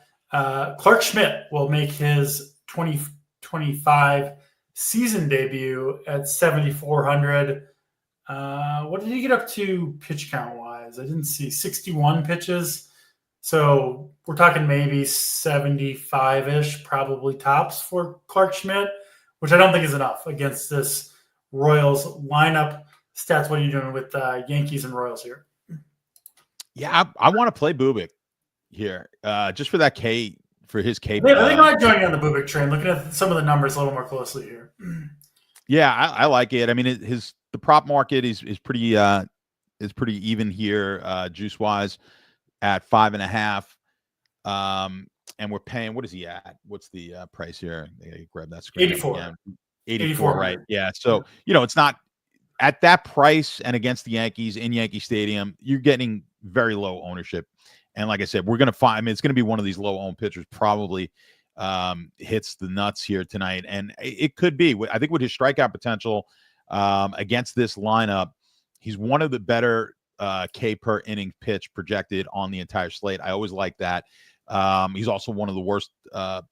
Clark Schmidt will make his 2025 season debut at 7,400. What did he get up to pitch count wise? I didn't see 61 pitches. So we're talking maybe 75-ish, probably tops for Clark Schmidt, which I don't think is enough against this Royals lineup. Stats, what are you doing with Yankees and Royals here? Yeah, I want to play Bubik here, just for that K, for his K. I think I'm joining on the Bubik train, looking at some of the numbers a little more closely here. Yeah, I like it. I mean, the prop market is pretty even here, juice wise, at 5.5. And we're paying, what is he at? What's the price here? I gotta grab that screen. 84. Again. 84, right? Yeah. So, it's not at that price, and against the Yankees in Yankee Stadium, you're getting very low ownership. And like I said, we're going to find, I mean, it's going to be one of these low owned pitchers probably hits the nuts here tonight. And it could be, I think with his strikeout potential against this lineup, he's one of the better K per inning pitch projected on the entire slate. I always like that. He's also one of the worst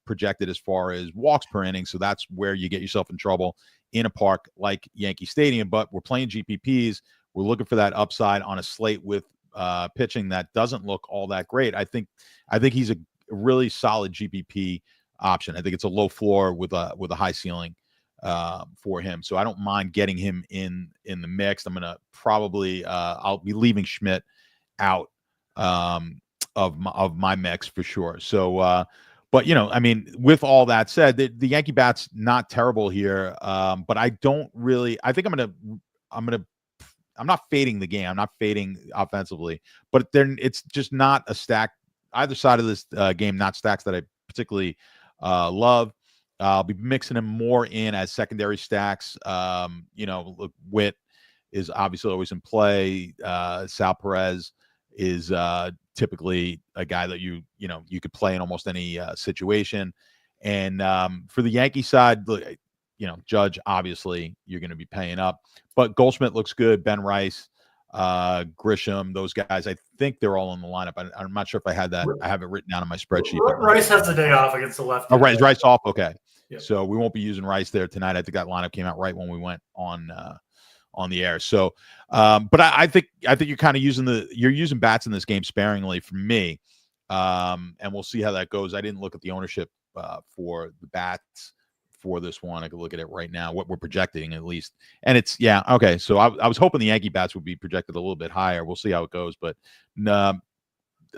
projected as far as walks per inning. So that's where you get yourself in trouble in a park like Yankee Stadium. But we're playing GPPs. We're looking for that upside on a slate with pitching that doesn't look all that great. I think he's a really solid GPP option. I think it's a low floor with a high ceiling for him. So I don't mind getting him in the mix. I'm gonna probably I'll be leaving Schmidt out of my mix for sure. So but I mean, with all that said, the Yankee bat's not terrible here. But I don't really, I think I'm not fading the game. I'm not fading offensively, but then it's just not a stack. Either side of this game, not stacks that I particularly love. I'll be mixing them more in as secondary stacks. Look, Witt is obviously always in play. Sal Perez is typically a guy that you could play in almost any situation. And for the Yankee side, Judge, obviously you're going to be paying up, but Goldschmidt looks good. Ben Rice, Grisham, those guys, I think they're all in the lineup. I'm not sure if I had that. I have it written down on my spreadsheet. Rice has the day off against the left. Oh, right. Is Rice off? Okay. Yep. So we won't be using Rice there tonight. I think that lineup came out right when we went on the air. So, but I think you're kind of using bats in this game sparingly for me. And we'll see how that goes. I didn't look at the ownership for the bats for this one. I could look at it right now, what we're projecting at least. And it's, okay. So I was hoping the Yankee bats would be projected a little bit higher. We'll see how it goes. But I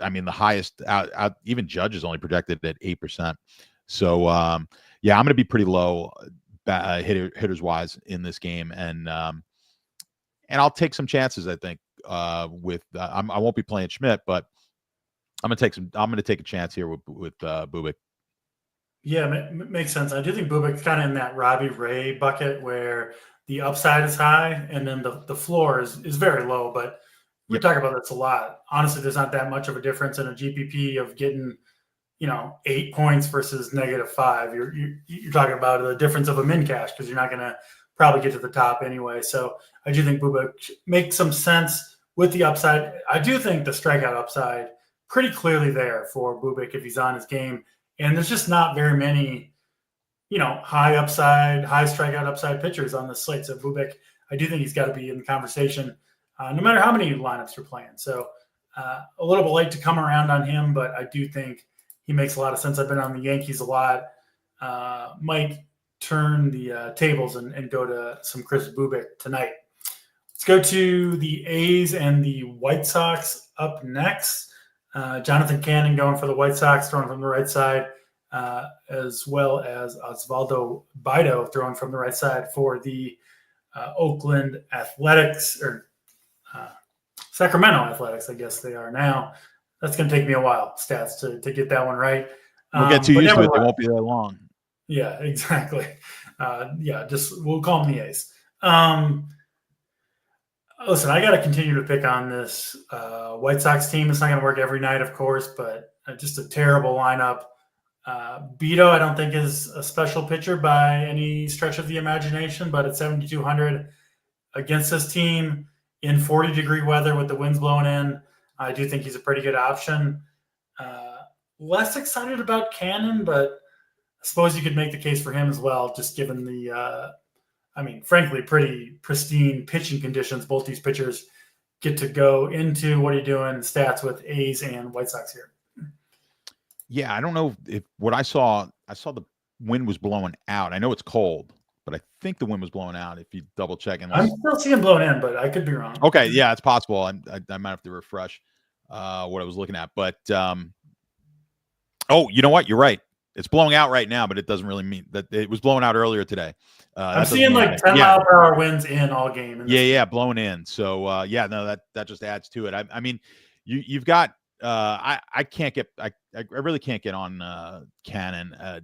mean, the highest out even Judge is only projected at 8%. So I'm going to be pretty low hitters wise in this game. And I'll take some chances, I think, I won't be playing Schmidt, but I'm going to take a chance here with Bubic. Yeah, makes sense. I do think Bubik's kind of in that Robbie Ray bucket where the upside is high and then the floor is very low. But we talk about this a lot. Honestly, there's not that much of a difference in a GPP of getting 8 points versus -5. You're talking about the difference of a min cash because you're not going to probably get to the top anyway. So I do think Bubik makes some sense with the upside. I do think the strikeout upside pretty clearly there for Bubik if he's on his game. And there's just not very many, high upside, high strikeout upside pitchers on the slate. So Bubik, I do think he's got to be in the conversation no matter how many lineups you're playing. So a little bit late to come around on him, but I do think he makes a lot of sense. I've been on the Yankees a lot. Might turn the tables and go to some Chris Bubik tonight. Let's go to the A's and the White Sox up next. Jonathan Cannon going for the White Sox, throwing from the right side, as well as Osvaldo Bido throwing from the right side for the Oakland Athletics, or Sacramento Athletics, I guess they are now. That's going to take me a while, stats, to get that one right. We'll get too used to it. They won't be that long. Yeah, exactly. We'll call them the A's. Listen, I got to continue to pick on this White Sox team. It's not going to work every night, of course, but just a terrible lineup. Beto, I don't think is a special pitcher by any stretch of the imagination, but at 7,200 against this team in 40-degree weather with the winds blowing in, I do think he's a pretty good option. Less excited about Cannon, but I suppose you could make the case for him as well, just given the frankly, pretty pristine pitching conditions both these pitchers get to go into. What are you doing? Stats with A's and White Sox here. Yeah, I don't know if what I saw the wind was blowing out. I know it's cold, but I think the wind was blowing out. If you double check, I'm still seeing blowing in, but I could be wrong. Okay, yeah, it's possible. I might have to refresh what I was looking at. But you know what? You're right. It's blowing out right now, but it doesn't really mean that it was blowing out earlier today. I'm seeing like 10-mile-per-hour winds in all game. Blowing in. So that just adds to it. I mean, you've got I really can't get on Cannon.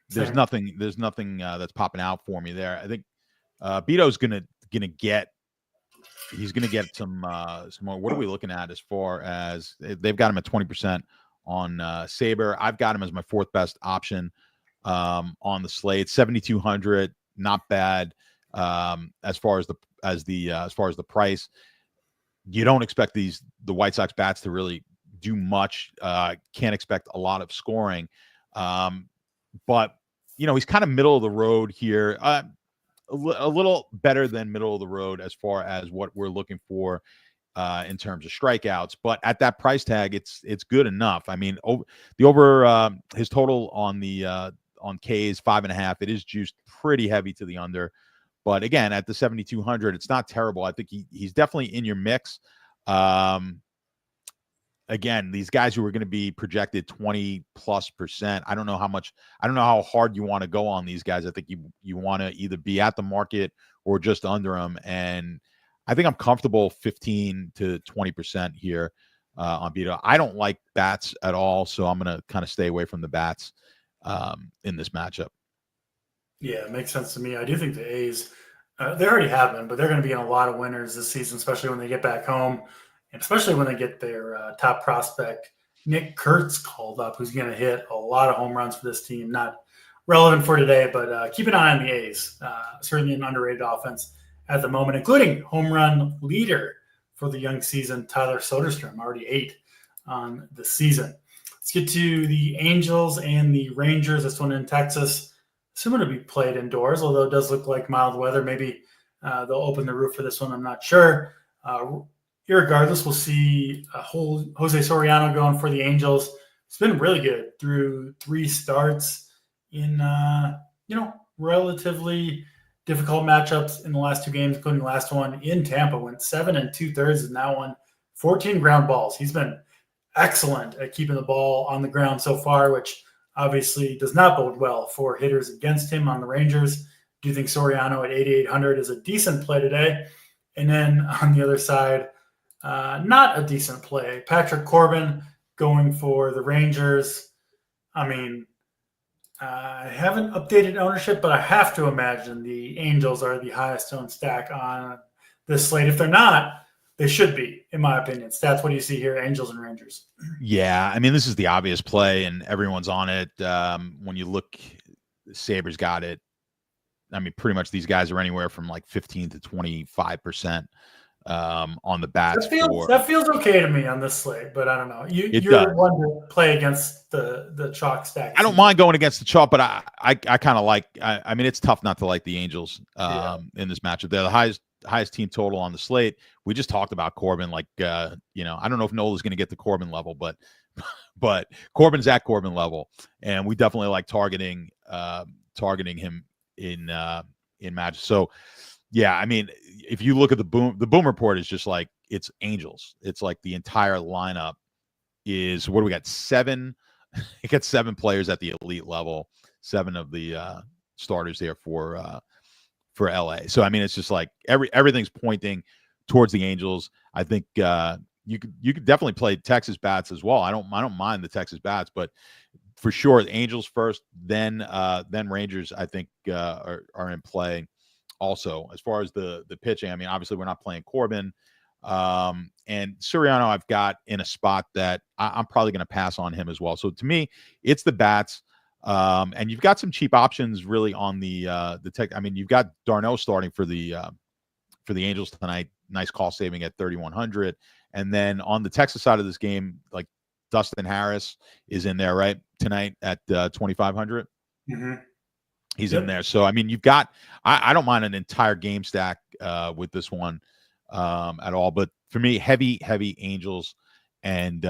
There's nothing that's popping out for me there. I think Beto's gonna get he's going to get some more. What are we looking at as far as they've got him at 20% on Saber? I've got him as my fourth best option on the slate. 7,200, not bad. As far as the price, you don't expect the White Sox bats to really do much. Can't expect a lot of scoring, but he's kind of middle of the road here. A little better than middle of the road as far as what we're looking for in terms of strikeouts, but at that price tag, it's good enough. I mean, his total on K is 5.5. It is juiced pretty heavy to the under, but again, at the 7,200, it's not terrible. I think he's definitely in your mix. Again, these guys who are going to be projected 20+%. I don't know how hard you want to go on these guys. I think you want to either be at the market or just under them. And I think I'm comfortable 15 to 20% here on Beto. I don't like bats at all, so I'm going to kind of stay away from the bats in this matchup. Yeah, it makes sense to me. I do think the A's, they already have been, but they're going to be in a lot of winners this season, especially when they get back home. And especially when they get their top prospect, Nick Kurtz, called up, who's going to hit a lot of home runs for this team. Not relevant for today, but keep an eye on the A's. Certainly an underrated offense at the moment, including home run leader for the young season, Tyler Soderstrom, already 8 on the season. Let's get to the Angels and the Rangers. This one in Texas. Similar to be played indoors, although it does look like mild weather. Maybe they'll open the roof for this one. I'm not sure. Irregardless, we'll see Jose Soriano going for the Angels. It's been really good through 3 starts in relatively difficult matchups in the last 2 games, including the last one in Tampa. Went 7 2/3 in that one, 14 ground balls. He's been excellent at keeping the ball on the ground so far, which obviously does not bode well for hitters against him on the Rangers. Do you think Soriano at 8,800 is a decent play today? And then on the other side, not a decent play. Patrick Corbin going for the Rangers. I mean, I haven't updated ownership, but I have to imagine the Angels are the highest owned stack on this slate. If they're not, they should be, in my opinion. Stats, what do you see here, Angels and Rangers? Yeah, I mean, this is the obvious play, and everyone's on it. When you look, Sabres got it. I mean, pretty much these guys are anywhere from like 15 to 25%. On the bats. That feels okay to me on this slate, but I don't know. You're one to play against the chalk stack. I don't mind going against the chalk, but I kind of like. I mean, it's tough not to like the Angels in this matchup. They're the highest team total on the slate. We just talked about Corbin. Like, I don't know if Nola's going to get the Corbin level, but Corbin's at Corbin level, and we definitely like targeting him in matches. So. Yeah, I mean, if you look at the boom report is just like it's Angels. It's like the entire lineup is what do we got? 7. It got 7 players at the elite level, 7 of the starters there for LA. So I mean, it's just like everything's pointing towards the Angels. I think you could definitely play Texas bats as well. I don't mind the Texas bats, but for sure, the Angels first, then Rangers. I think are in play. Also, as far as the pitching, I mean, obviously we're not playing Corbin, and Soriano I've got in a spot that I'm probably going to pass on him as well. So to me, it's the bats, and you've got some cheap options really on the tech. I mean, you've got Darno starting for the Angels tonight. Nice call saving at 3,100, and then on the Texas side of this game, like Dustin Harris is in there right tonight at 2,500. Mm-hmm. He's in there. So, I mean, you've got – I don't mind an entire game stack with this one at all. But for me, heavy Angels and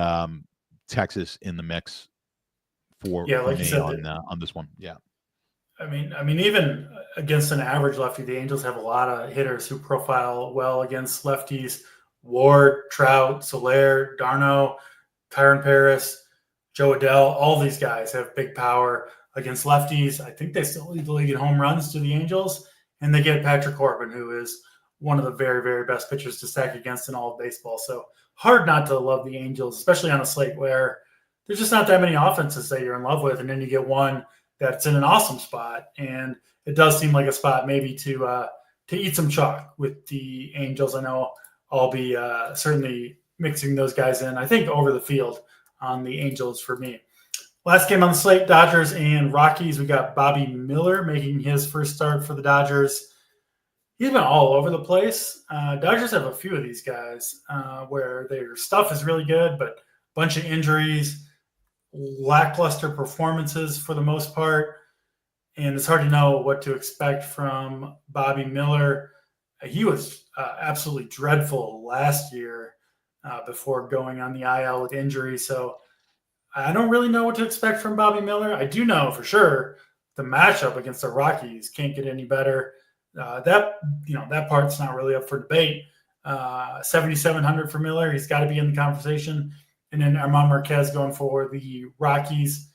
Texas in the mix for like me you said, on this one. Yeah. I mean, even against an average lefty, the Angels have a lot of hitters who profile well against lefties. Ward, Trout, Soler, Darno, Kyron Paris, Joe Adell, all these guys have big power against lefties. I think they still lead the league in home runs to the Angels, and they get Patrick Corbin, who is one of the very, very best pitchers to stack against in all of baseball. So hard not to love the Angels, especially on a slate where there's just not that many offenses that you're in love with, and then you get one that's in an awesome spot, and it does seem like a spot maybe to eat some chalk with the Angels. I know I'll be certainly mixing those guys in. I think over the field on the Angels for me. Last game on the slate, Dodgers and Rockies. We got Bobby Miller making his first start for the Dodgers. He's been all over the place. Dodgers have a few of these guys where their stuff is really good, but a bunch of injuries, lackluster performances for the most part. And it's hard to know what to expect from Bobby Miller. He was absolutely dreadful last year before going on the IL with injury. So I don't really know what to expect from Bobby Miller. I do know for sure the matchup against the Rockies can't get any better. That part's not really up for debate. 7,700 for Miller. He's got to be in the conversation. And then Armand Marquez going for the Rockies,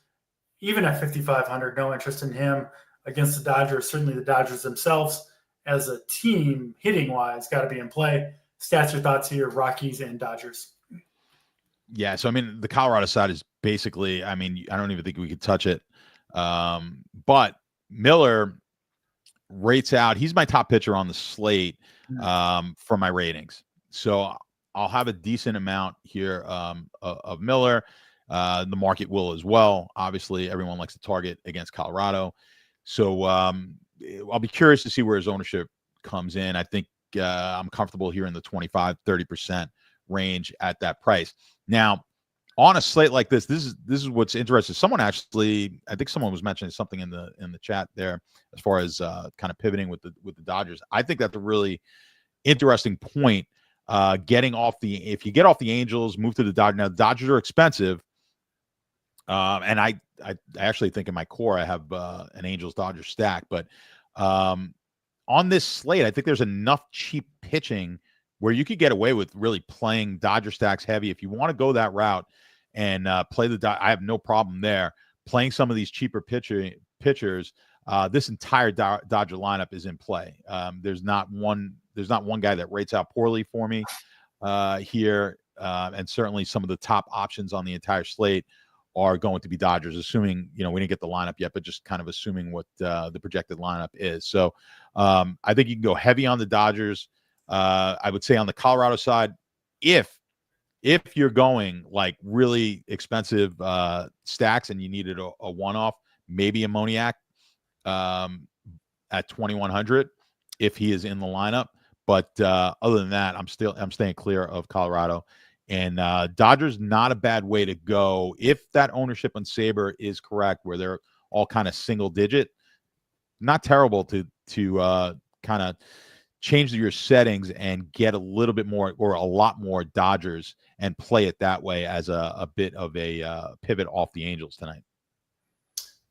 even at 5,500, no interest in him against the Dodgers. Certainly the Dodgers themselves as a team, hitting-wise, got to be in play. Stats or thoughts here, Rockies and Dodgers? Yeah, so, I mean, the Colorado side is basically, I mean, I don't even think we could touch it. But Miller rates out, he's my top pitcher on the slate for my ratings. So I'll have a decent amount here of Miller. The market will as well. Obviously, everyone likes to target against Colorado. So I'll be curious to see where his ownership comes in. I think I'm comfortable here in the 25-30% range at that price. Now, on a slate like this is what's interesting. Someone actually, I think someone was mentioning something in the chat there as far as kind of pivoting with the Dodgers. I think that's a really interesting point. If you get off the Angels, move to the Dodgers. Now, the Dodgers are expensive. And I actually think in my core I have an Angels-Dodgers stack. But on this slate, I think there's enough cheap pitching where you could get away with really playing Dodger stacks heavy. If you want to go that route and play I have no problem there. Playing some of these cheaper pitchers, this entire Dodger lineup is in play. There's not one guy that rates out poorly for me here. And certainly some of the top options on the entire slate are going to be Dodgers, assuming, we didn't get the lineup yet, but just kind of assuming what the projected lineup is. So I think you can go heavy on the Dodgers. I would say on the Colorado side, if you're going like really expensive stacks and you needed a one-off, maybe a Moniak at 2,100 if he is in the lineup. But other than that, I'm staying clear of Colorado. And Dodgers, not a bad way to go if that ownership on Saber is correct, where they're all kind of single digit. Not terrible to kind of change your settings and get a little bit more or a lot more Dodgers and play it that way as a bit of a pivot off the Angels tonight.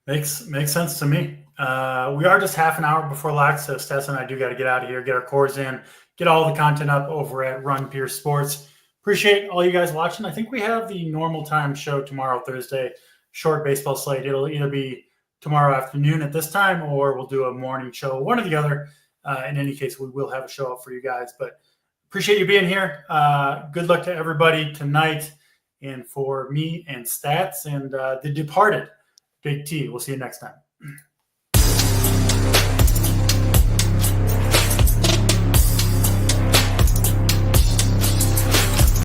Makes sense to me. We are just half an hour before lock, so Stats and I do got to get out of here, get our cores in, get all the content up over at Run Pure Sports. Appreciate all you guys watching. I think we have the normal time show tomorrow, Thursday, short baseball slate. It'll either be tomorrow afternoon at this time or we'll do a morning show, one or the other. In any case, we will have a show up for you guys. But appreciate you being here. Good luck to everybody tonight. And for me and Stats and The Departed, Big T. We'll see you next time.